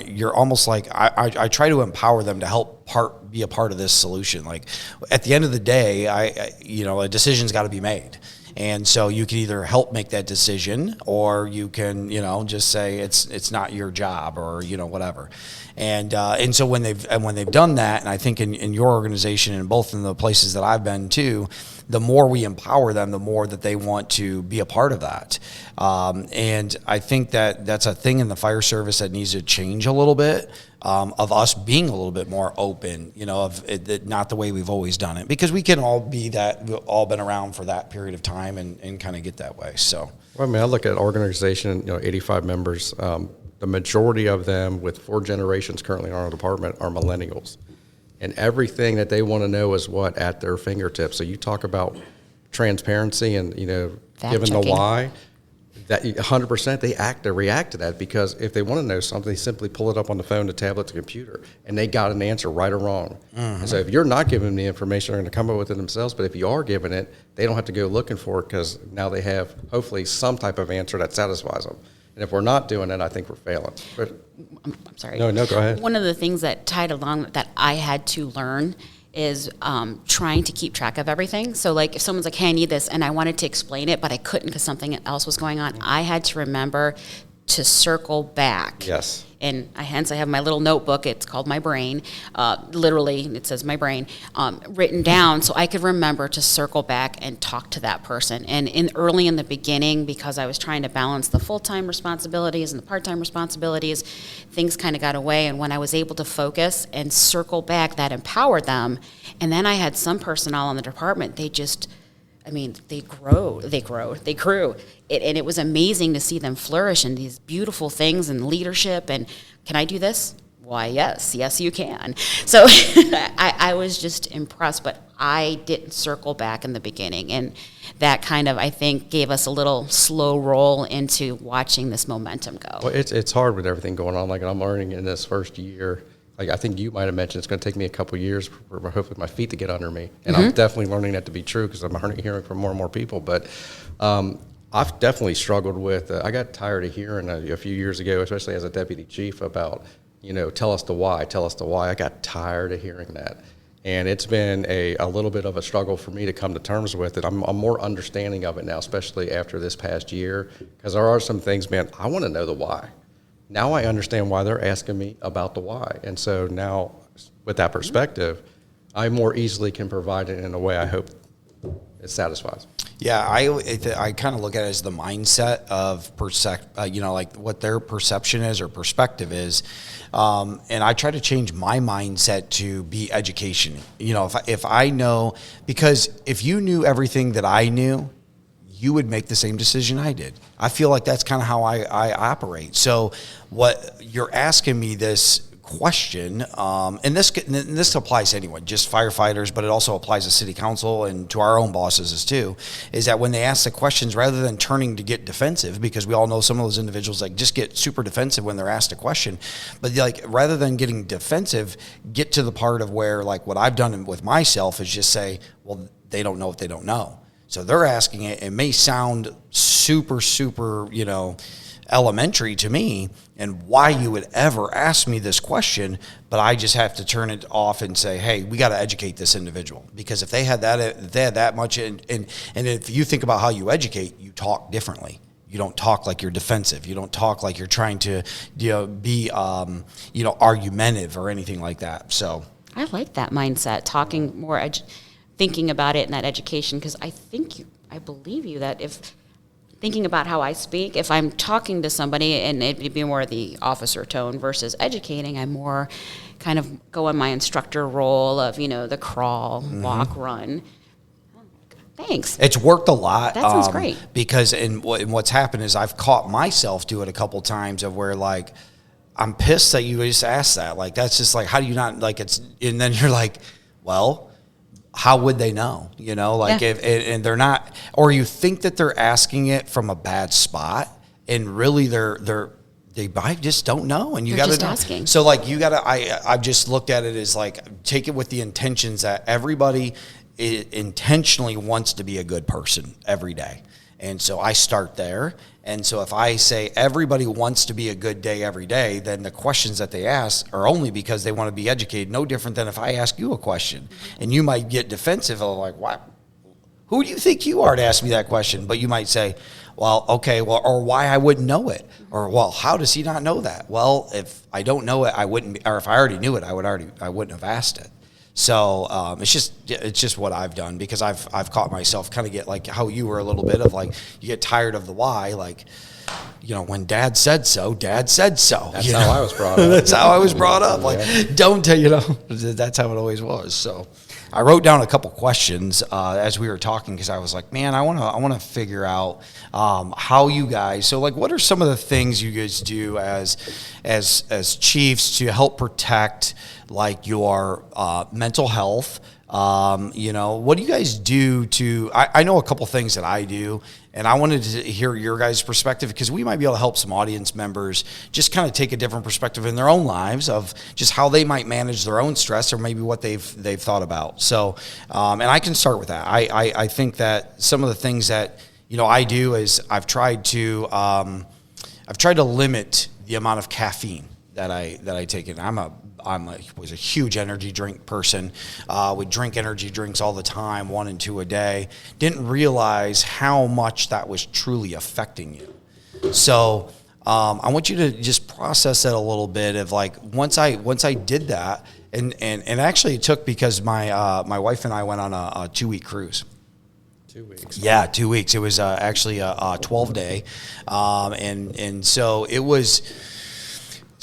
you're almost like, I try to empower them to help be a part of this solution. Like at the end of the day, a decision's got to be made. And so you can either help make that decision, or you can, just say it's not your job, or, whatever. And so when they've done that, and I think in your organization and both in the places that I've been to, the more we empower them, the more that they want to be a part of that. And I think that's a thing in the fire service that needs to change a little bit, of us being a little bit more open, of it, not the way we've always done it, because we can all be that, we've all been around for that period of time and kind of get that way. So, Well, I mean, I look at organization, 85 members. The majority of them, with 4 generations currently in our department, are millennials. And everything that they want to know is at their fingertips. So you talk about transparency and, given the why, that 100% they react to that, because if they want to know something, they simply pull it up on the phone, the tablet, the computer, and they got an answer, right or wrong. And so if you're not giving them the information, they're going to come up with it themselves. But if you are giving it, they don't have to go looking for it, because now they have hopefully some type of answer that satisfies them. And if we're not doing it, I think we're failing. But I'm sorry. No, go ahead. One of the things that tied along that I had to learn is trying to keep track of everything. So like if someone's like, hey, I need this, and I wanted to explain it, but I couldn't because something else was going on, I had to remember to circle back. Yes. And hence I have my little notebook. It's called My Brain. Literally, it says My Brain, written down so I could remember to circle back and talk to that person. And early in the beginning, because I was trying to balance the full-time responsibilities and the part-time responsibilities, things kind of got away. And when I was able to focus and circle back, that empowered them. And then I had some personnel in the department, they grew. And it was amazing to see them flourish in these beautiful things and leadership. And can I do this? Why, yes, you can. So I was just impressed, but I didn't circle back in the beginning. And that kind of, I think, gave us a little slow roll into watching this momentum go. Well, it's hard with everything going on. Like I'm learning in this first year. Like I think you might have mentioned, it's going to take me a couple of years for hopefully my feet to get under me, and I'm definitely learning that to be true, because I'm hearing from more and more people. But I've definitely struggled with, I got tired of hearing a few years ago, especially as a deputy chief, about, tell us the why, tell us the why. I got tired of hearing that. And it's been a little bit of a struggle for me to come to terms with it. I'm more understanding of it now, especially after this past year, because there are some things, man, I want to know the why. Now I understand why they're asking me about the why. And so now, with that perspective, I more easily can provide it in a way I hope it satisfies. Yeah, I kind of look at it as the mindset of like what their perception is or perspective is, and I try to change my mindset to be education. If I know, because if you knew everything that I knew, you would make the same decision I did. I feel like that's kind of how I operate. So what you're asking me this question, and this applies to anyone, just firefighters, but it also applies to city council and to our own bosses too, is that when they ask the questions, rather than turning to get defensive, because we all know some of those individuals like just get super defensive when they're asked a question, but like rather than getting defensive, get to the part of where like what I've done with myself is just say, well, they don't know what they don't know. So they're asking it. It may sound super, elementary to me, and why you would ever ask me this question, but I just have to turn it off and say, hey, we got to educate this individual, because if they had that much, and if you think about how you educate, you talk differently. You don't talk like you're defensive. You don't talk like you're trying to be argumentative or anything like that. So I like that mindset, talking more, thinking about it in that education, because I believe you that if thinking about how I speak, if I'm talking to somebody, and it'd be more the officer tone versus educating, I more kind of go in my instructor role of, the crawl, walk, run. Thanks. It's worked a lot. That sounds great. Because what's happened is I've caught myself do it a couple times of where like, I'm pissed that you just asked that. Like, that's just like, how do you not like it's, and then you're like, well, how would they know? If they're not, or you think that they're asking it from a bad spot, and really they might just don't know, and you got to know. Asking. So like I've just looked at it as like, take it with the intentions that everybody intentionally wants to be a good person every day. And so I start there. And so if I say everybody wants to be a good day every day, then the questions that they ask are only because they want to be educated. No different than if I ask you a question and you might get defensive of like, what? Who do you think you are to ask me that question? But you might say, well, okay, well, or why I wouldn't know it, or well, how does he not know that? Well, if I don't know it, I wouldn't, or if I already knew it, I wouldn't have asked it. So it's just what I've done, because I've caught myself kind of get like how you were a little bit of like, you get tired of the why, like, when dad said so, dad said so. That's how I was brought up. That's how I was brought up. Like, don't tell, that's how it always was. So I wrote down a couple questions as we were talking, because I was like, man, I want to figure out how you guys. So like, what are some of the things you guys do as chiefs to help protect like your mental health? What do you guys do to? I know a couple things that I do, and I wanted to hear your guys' perspective, because we might be able to help some audience members just kind of take a different perspective in their own lives of just how they might manage their own stress, or maybe what they've thought about. So, and I can start with that. I think that some of the things that I do is I've tried to limit the amount of caffeine that I take in. Was a huge energy drink person. Would drink energy drinks all the time, 1 and 2 a day. Didn't realize how much that was truly affecting you. So I want you to just process that a little bit of like, once I did that, and actually it took, because my wife and I went on a 2-week cruise. 2 weeks. Yeah, 2 weeks. It was actually a 12-day, and so it was.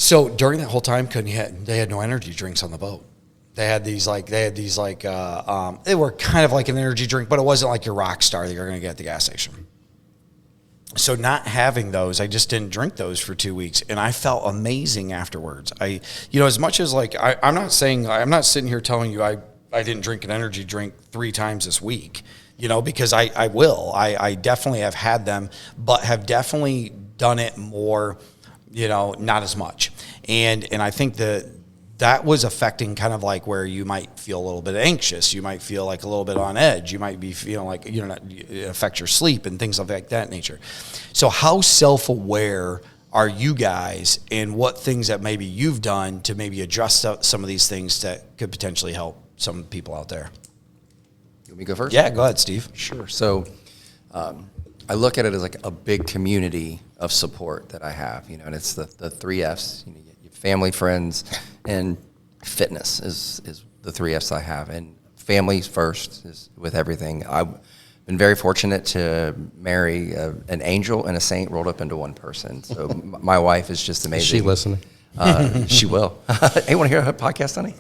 So during that whole time, they had no energy drinks on the boat. They were kind of like an energy drink, but it wasn't like your Rockstar that you're going to get at the gas station. So not having those, I just didn't drink those for 2 weeks, and I felt amazing afterwards. As much as like, I'm not sitting here telling you I didn't drink an energy drink 3 times this week, because I will. I definitely have had them, but have definitely done it more, not as much. And I think that was affecting kind of like where you might feel a little bit anxious. You might feel like a little bit on edge. You might be feeling like, it affects your sleep and things of like that nature. So how self-aware are you guys, and what things that maybe you've done to maybe address some of these things that could potentially help some people out there? You want me to go first? Yeah, go ahead, Steve. Sure. So I look at it as like a big community of support that I have, and it's the 3 F's, your family, friends, and fitness is the 3 F's I have. And family first is with everything. I've been very fortunate to marry an angel and a saint rolled up into one person. So my wife is just amazing. Is she listening? She will. Hey, want to hear a podcast, honey?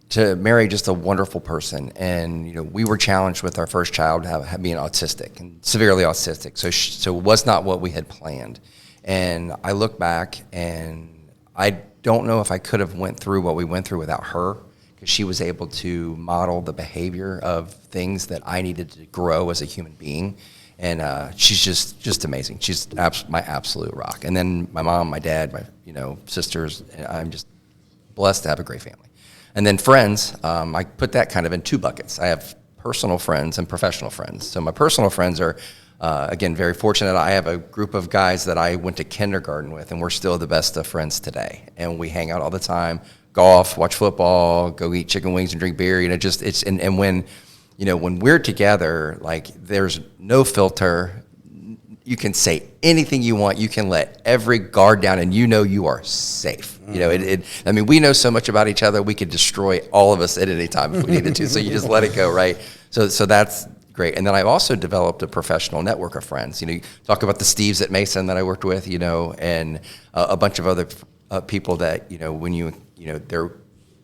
To marry just a wonderful person. And, we were challenged with our first child being autistic and severely autistic. So it was not what we had planned. And I look back and I don't know if I could have went through what we went through without her, because she was able to model the behavior of things that I needed to grow as a human being. And she's just amazing. She's my absolute rock. And then my mom, my dad, my sisters, and I'm just blessed to have a great family. And then friends, I put that kind of in 2 buckets. I have personal friends and professional friends. So my personal friends are, again, very fortunate. I have a group of guys that I went to kindergarten with, and we're still the best of friends today. And we hang out all the time, golf, watch football, go eat chicken wings and drink beer. And when we're together, like, there's no filter. You can say anything you want. You can let every guard down, and you are safe. We know so much about each other. We could destroy all of us at any time if we needed to. So you just let it go, right? So that's great. And then I've also developed a professional network of friends. You talk about the Steves at Mason that I worked with, and a bunch of other people that when they're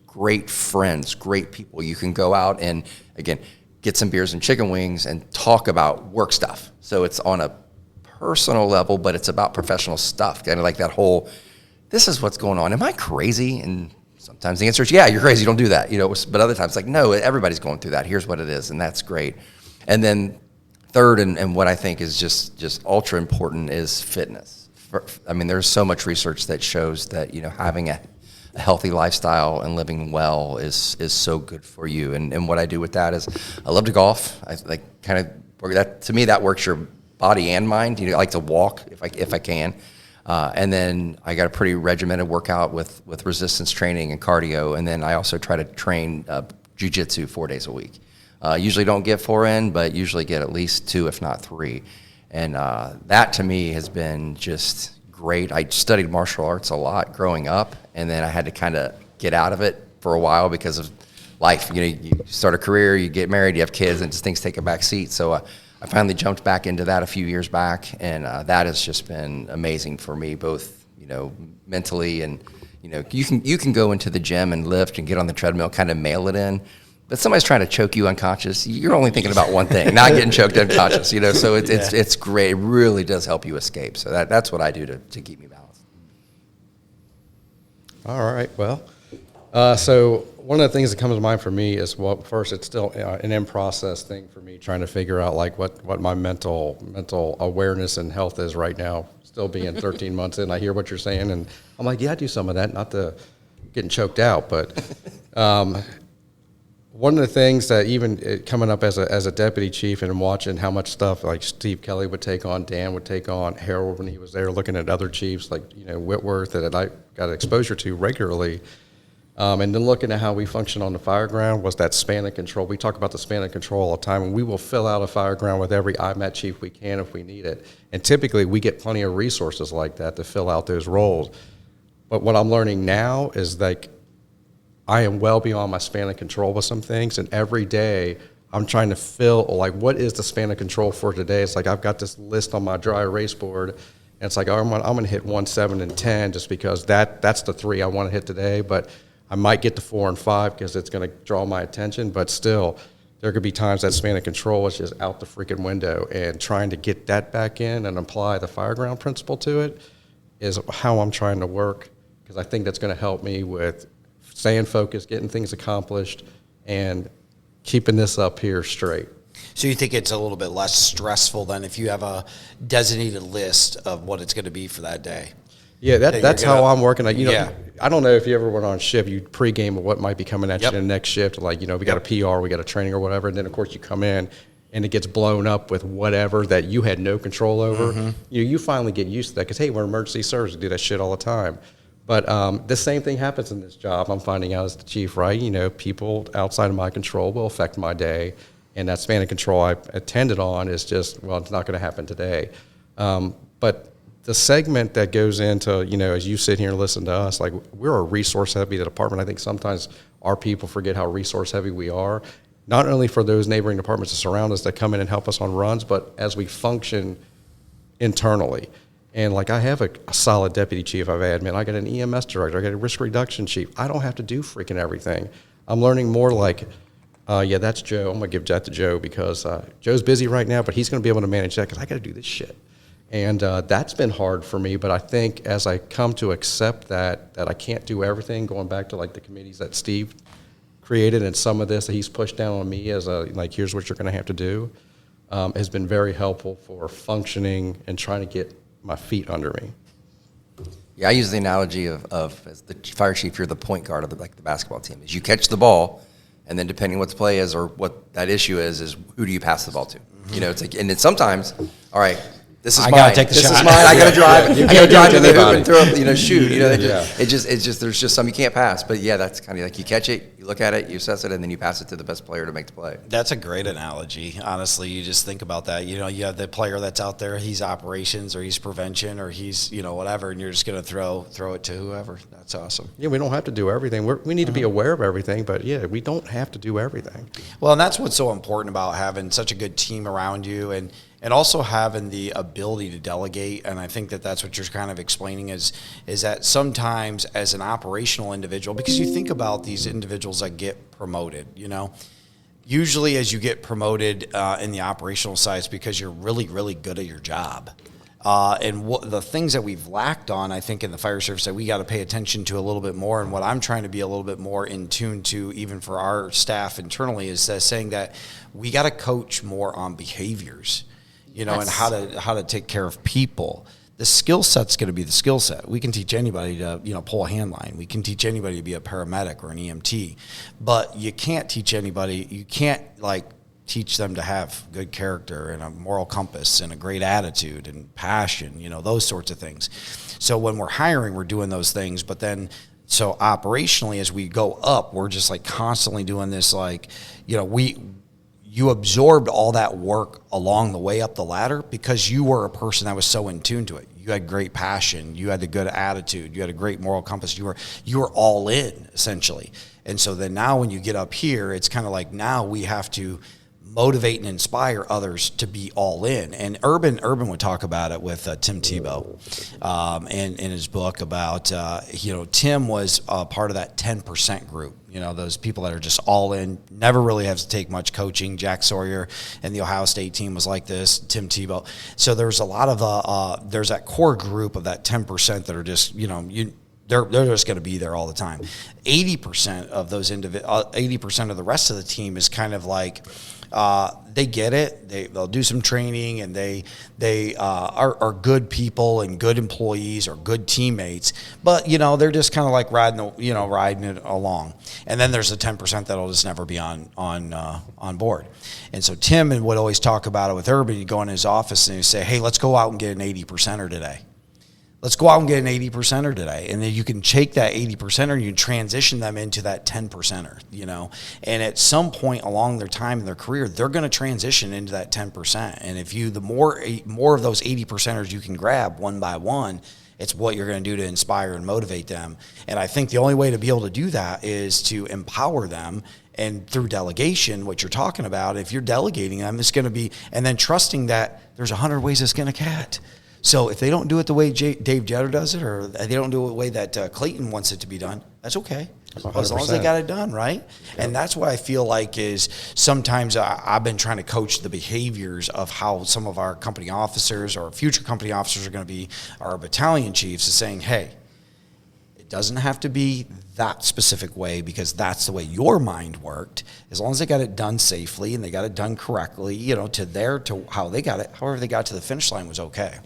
great friends, great people. You can go out and again get some beers and chicken wings and talk about work stuff. So it's on a personal level, but it's about professional stuff. Kind of like that whole, this is what's going on. Am I crazy? And sometimes the answer is, yeah, you're crazy. Don't do that. But other times, like, no, everybody's going through that. Here's what it is, and that's great. And then third, and what I think is just ultra important is fitness. There's so much research that shows that having a healthy lifestyle and living well is so good for you. And what I do with that is I love to golf. I like kind of that, to me, that works your body and mind. I like to walk if I can. And then I got a pretty regimented workout with resistance training and cardio. And then I also try to train jiu-jitsu 4 days a week. Usually don't get 4 in, but usually get at least 2, if not 3. And that to me has been just great. I studied martial arts a lot growing up, and then I had to kind of get out of it for a while because of life. You start a career, you get married, you have kids, and just things take a back seat. So I finally jumped back into that a few years back, and that has just been amazing for me, both mentally and you can go into the gym and lift and get on the treadmill, kind of mail it in. But somebody's trying to choke you unconscious, you're only thinking about one thing, not getting choked unconscious. So it's great. It really does help you escape. So that's what I do to keep me balanced. All right. Well, so one of the things that comes to mind for me is, well, first, it's still an in-process thing for me, trying to figure out like what my mental awareness and health is right now, still being 13 months in. I hear what you're saying, and I'm like, yeah, I do some of that, not the getting choked out, but one of the things that even coming up as a deputy chief and watching how much stuff like Steve Kelly would take on, Dan would take on, Harold when he was there, looking at other chiefs like Whitworth that I got exposure to regularly, and then looking at how we function on the fireground was that span of control. We talk about the span of control all the time, and we will fill out a fireground with every IMAT chief we can if we need it. And typically we get plenty of resources like that to fill out those roles. But what I'm learning now is like, I am well beyond my span of control with some things, and every day I'm trying to fill, like, what is the span of control for today? It's like I've got this list on my dry erase board, and it's like, I'm going to hit 1, 7, and 10 just because that's the 3 I want to hit today, but I might get to 4 and 5 because it's going to draw my attention, but still, there could be times that span of control is just out the freaking window, and trying to get that back in and apply the fireground principle to it is how I'm trying to work, because I think that's going to help me with staying focused, getting things accomplished, and keeping this up here straight. So you think it's a little bit less stressful than if you have a designated list of what it's going to be for that day? Yeah, that's how I'm working. I don't know if you ever went on shift, you pregame of what might be coming at Yep. you in the next shift. Like, we got a PR, we got a training or whatever. And then, of course, you come in and it gets blown up with whatever that you had no control over. You finally get used to that because, hey, we're emergency service. We do that shit all the time. But the same thing happens in this job. I'm finding out as the chief, right? People outside of my control will affect my day. And that span of control I attended on is just, well, it's not going to happen today. But the segment that goes into, as you sit here and listen to us, like we're a resource heavy department. I think sometimes our people forget how resource heavy we are, not only for those neighboring departments that surround us that come in and help us on runs, but as we function internally. And like I have a solid deputy chief I've admin. I got an EMS director. I got a risk reduction chief. I don't have to do freaking everything. I'm learning more like, that's Joe. I'm going to give that to Joe because Joe's busy right now, but he's going to be able to manage that because I got to do this shit. And that's been hard for me, but I think as I come to accept that I can't do everything, going back to like the committees that Steve created and some of this that he's pushed down on me as here's what you're going to have to do, has been very helpful for functioning and trying to get my feet under me. Yeah, I use the analogy of as the fire chief, you're the point guard of the basketball team. Is you catch the ball, and then depending what the play is or what that issue is who do you pass the ball to? It's like, and then sometimes, all right, this is I mine. gotta take the this shot. is mine. I gotta drive. You I gotta can't drive do to it the to hoop and throw up. Shoot. It's just there's just some you can't pass. But yeah, that's kind of like you catch it, you look at it, you assess it, and then you pass it to the best player to make the play. That's a great analogy. Honestly, you just think about that. You have the player that's out there, he's operations or he's prevention or he's, whatever, and you're just going to throw it to whoever. That's awesome. Yeah, we don't have to do everything. We need to be aware of everything, but yeah, we don't have to do everything. Well, and that's what's so important about having such a good team around you and also having the ability to delegate. And I think that's what you're kind of explaining is that sometimes as an operational individual, because you think about these individuals that get promoted, usually as you get promoted in the operational side, it's because you're really, really good at your job. And the things that we've lacked on, I think, in the fire service that we got to pay attention to a little bit more, and what I'm trying to be a little bit more in tune to, even for our staff internally, is saying that we got to coach more on behaviors, and how to take care of people. The skill set's going to be the skill set. We can teach anybody to, pull a hand line. We can teach anybody to be a paramedic or an EMT, but you can't teach anybody. You can't teach them to have good character and a moral compass and a great attitude and passion, those sorts of things. So when we're hiring, we're doing those things, but then so operationally as we go up, we're just constantly doing this, you absorbed all that work along the way up the ladder because you were a person that was so in tune to it. You had great passion, you had a good attitude, you had a great moral compass, you were all in essentially. And so then now when you get up here, it's kind of like now we have to motivate and inspire others to be all in. And Urban would talk about it with Tim Tebow in his book about, Tim was part of that 10% group, those people that are just all in, never really have to take much coaching. Jack Sawyer and the Ohio State team was like this, Tim Tebow. So there's a lot of, there's that core group of that 10% that are just, they're just going to be there all the time. 80% of those 80% of the rest of the team is kind of like, they get it. They'll do some training, and they are good people and good employees or good teammates. But they're just kind of like riding it along. And then there's the 10% that'll just never be on board. And so Tim would always talk about it with Urban. He'd go in his office and he'd say, "Hey, let's go out and get an 80%er today. Let's go out and get an 80%er today." And then you can take that 80%er and you transition them into that 10%er, And at some point along their time in their career, they're going to transition into that 10%. And if the more of those 80%ers you can grab one by one, it's what you're going to do to inspire and motivate them. And I think the only way to be able to do that is to empower them. And through delegation, what you're talking about, if you're delegating them, it's going to be, and then trusting that there's 100 ways to skin a cat. So if they don't do it the way Dave Jetter does it, or they don't do it the way that Clayton wants it to be done, that's okay. As long as they got it done, right? Yep. And that's what I feel like is sometimes I've been trying to coach the behaviors of how some of our company officers or future company officers are going to be, our battalion chiefs, is saying, hey, it doesn't have to be that specific way because that's the way your mind worked. As long as they got it done safely and they got it done correctly, to how they got it, however they got to the finish line was okay.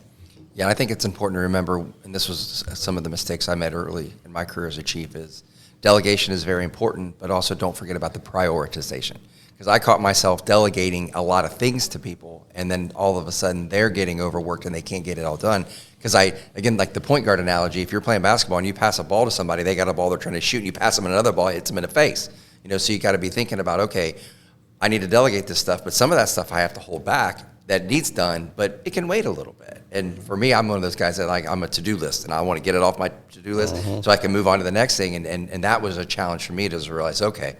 Yeah, I think it's important to remember, and this was some of the mistakes I made early in my career as a chief, is delegation is very important, but also don't forget about the prioritization. Because I caught myself delegating a lot of things to people, and then all of a sudden they're getting overworked and they can't get it all done. Because again, like the point guard analogy, if you're playing basketball and you pass a ball to somebody, they got a ball they're trying to shoot, and you pass them another ball, it hits them in the face. So you got to be thinking about, okay, I need to delegate this stuff, but some of that stuff I have to hold back that needs done, but it can wait a little bit. And for me, I'm one of those guys that I'm a to-do list, and I want to get it off my to-do list so I can move on to the next thing. And that was a challenge for me to realize, okay,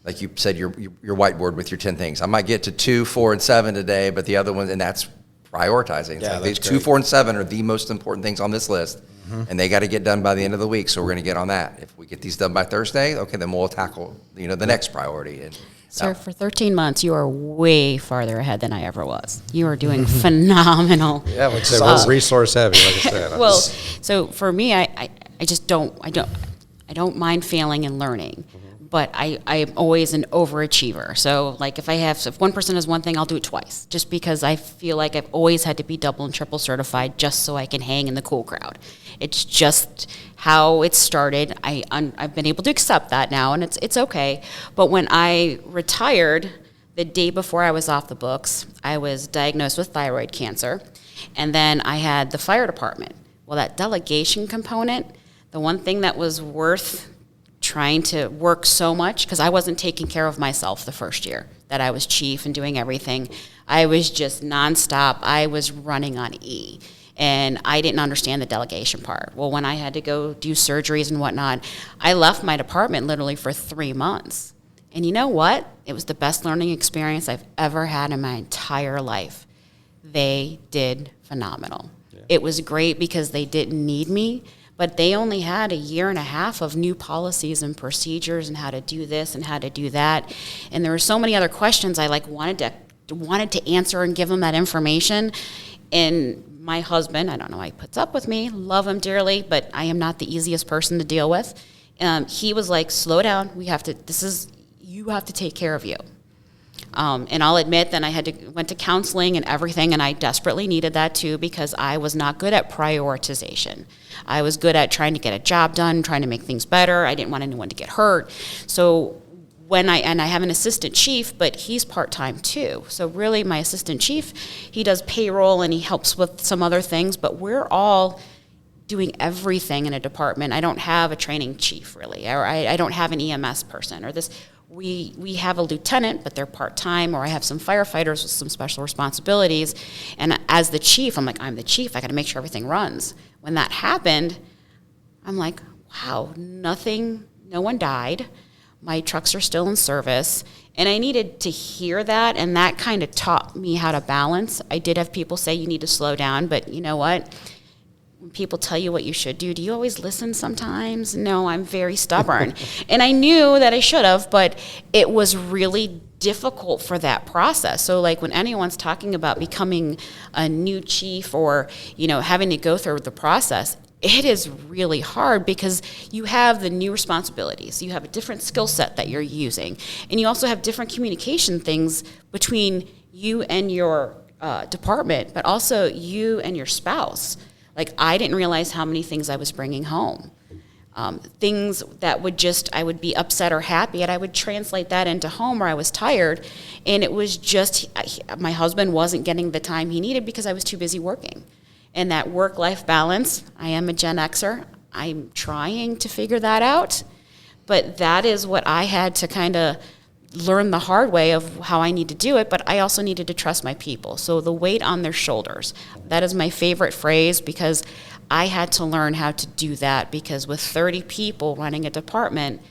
like you said, your whiteboard with your 10 things. I might get to 2, 4, and 7 today, but the other ones, and that's prioritizing. It's Yeah, like that's these 2, great. 4, and 7 are the most important things on this list, and they got to get done by the end of the week. So we're going to get on that. If we get these done by Thursday, okay, then we'll tackle the next priority. And Sir, for 13 months, you are way farther ahead than I ever was. You are doing phenomenal. Yeah, which So is we're awesome. resource heavy, like I said. Well, so for me, I just don't mind failing and learning, but I'm always an overachiever. So like if one person does one thing, I'll do it twice, just because I feel like I've always had to be double and triple certified just so I can hang in the cool crowd. It's just how it started. I've been able to accept that now, and it's okay. But when I retired, the day before I was off the books, I was diagnosed with thyroid cancer, and then I had the fire department. Well, that delegation component, the one thing that was worth trying to work so much, because I wasn't taking care of myself the first year that I was chief and doing everything. I was just nonstop. I was running on E. And I didn't understand the delegation part. Well, when I had to go do surgeries and whatnot, I left my department literally for 3 months. And you know what? It was the best learning experience I've ever had in my entire life. They did phenomenal. Yeah. It was great because they didn't need me, but they only had a year and a half of new policies and procedures and how to do this and how to do that. And there were so many other questions I wanted to answer and give them that information. And my husband, I don't know why he puts up with me, love him dearly, but I am not the easiest person to deal with. He was like, slow down, you have to take care of you. And I'll admit that went to counseling and everything, and I desperately needed that too, because I was not good at prioritization. I was good at trying to get a job done, trying to make things better. I didn't want anyone to get hurt. So I have an assistant chief, but he's part-time too. So really my assistant chief, he does payroll and he helps with some other things, but we're all doing everything in a department. I don't have a training chief really, or I don't have an EMS person or this. We have a lieutenant, but they're part-time, or I have some firefighters with some special responsibilities. And as the chief, I'm the chief, I gotta make sure everything runs. When that happened, I'm like, wow, no one died. My trucks are still in service, and I needed to hear that, and that kind of taught me how to balance. I did have people say you need to slow down, but you know what? When people tell you what you should do you always listen sometimes? No, I'm very stubborn. And I knew that I should have, but it was really difficult for that process. So like when anyone's talking about becoming a new chief or, having to go through the process, it is really hard because you have the new responsibilities. You have a different skill set that you're using. And you also have different communication things between you and your department, but also you and your spouse. Like I didn't realize how many things I was bringing home. Things that I would be upset or happy, and I would translate that into home where I was tired. And it was just, my husband wasn't getting the time he needed because I was too busy working. And that work-life balance, I am a Gen Xer. I'm trying to figure that out. But that is what I had to kind of learn the hard way of how I need to do it. But I also needed to trust my people. So the weight on their shoulders, that is my favorite phrase, because I had to learn how to do that, because with 30 people running a department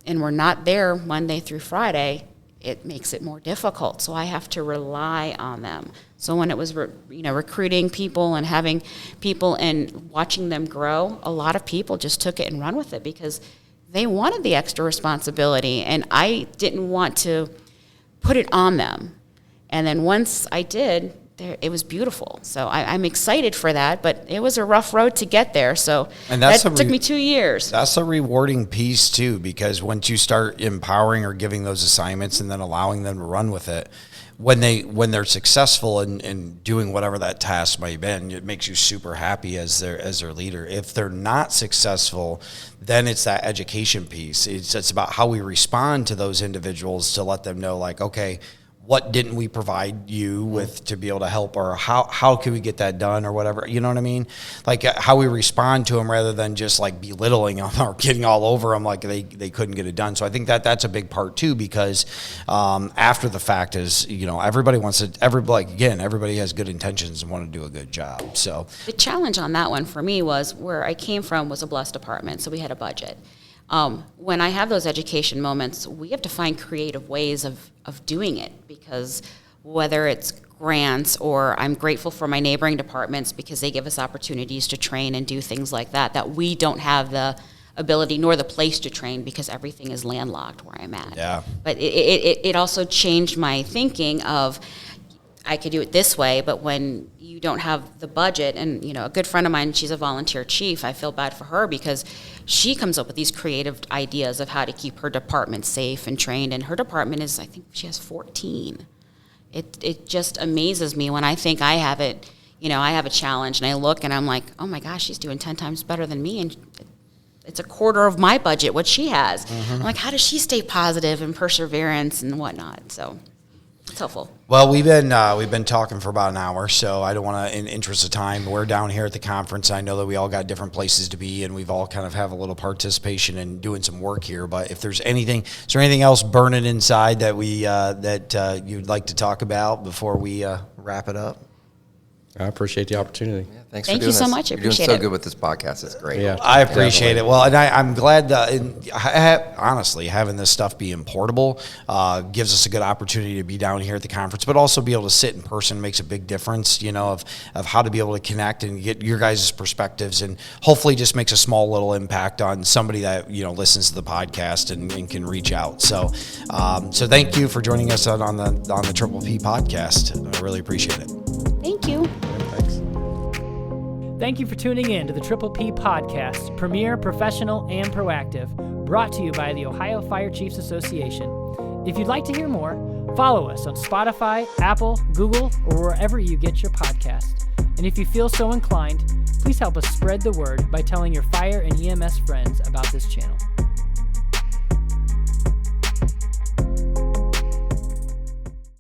and we're not there Monday through Friday, it makes it more difficult. So I have to rely on them. So when it was, recruiting people and having people and watching them grow, a lot of people just took it and run with it because they wanted the extra responsibility, and I didn't want to put it on them. And then once I did, it was beautiful. So I'm excited for that, but it was a rough road to get there. So that took me 2 years. That's a rewarding piece too, because once you start empowering or giving those assignments and then allowing them to run with it, when they're successful in doing whatever that task might have been, it makes you super happy as their leader. If they're not successful, then it's that education piece. It's about how we respond to those individuals to let them know, like, okay, what didn't we provide you with to be able to help, or how can we get that done, or whatever, you know what I mean? Like how we respond to them rather than just like belittling them or getting all over them like they couldn't get it done. So I think that's a big part too, because after the fact is, everybody wants to, everybody has good intentions and want to do a good job. So The challenge on that one for me was where I came from was a blessed department, so we had a budget. When I have those education moments, we have to find creative ways of doing it, because whether it's grants or I'm grateful for my neighboring departments because they give us opportunities to train and do things like that we don't have the ability nor the place to train because everything is landlocked where I'm at. Yeah. But it also changed my thinking of I could do it this way, but when you don't have the budget, and a good friend of mine, she's a volunteer chief, I feel bad for her because she comes up with these creative ideas of how to keep her department safe and trained, and her department is, I think she has 14. It just amazes me when I think I have it, I have a challenge and I look and I'm like, oh my gosh, she's doing 10 times better than me, and it's a quarter of my budget, what she has. Mm-hmm. I'm like, how does she stay positive and perseverance and whatnot? So it's helpful. Well, we've been talking for about an hour, so I don't want to, in interest of time, we're down here at the conference. I know that we all got different places to be, and we've all kind of have a little participation in doing some work here. But if there's anything, is there anything else burning inside that you'd like to talk about before we wrap it up? I appreciate the opportunity. Yeah, thanks Thank for you doing so this. much. I You're doing appreciate so it. good with this podcast. It's great. Yeah. I appreciate it. Well, and I'm glad that honestly, having this stuff be importable gives us a good opportunity to be down here at the conference, but also be able to sit in person makes a big difference, of how to be able to connect and get your guys' perspectives, and hopefully just makes a small little impact on somebody that, listens to the podcast and can reach out. So thank you for joining us on the Triple P podcast. I really appreciate it. Thank you. Thanks. Thank you for tuning in to the Triple P Podcast, premier, professional, and proactive, brought to you by the Ohio Fire Chiefs Association. If you'd like to hear more, follow us on Spotify, Apple, Google, or wherever you get your podcasts. And if you feel so inclined, please help us spread the word by telling your fire and EMS friends about this channel.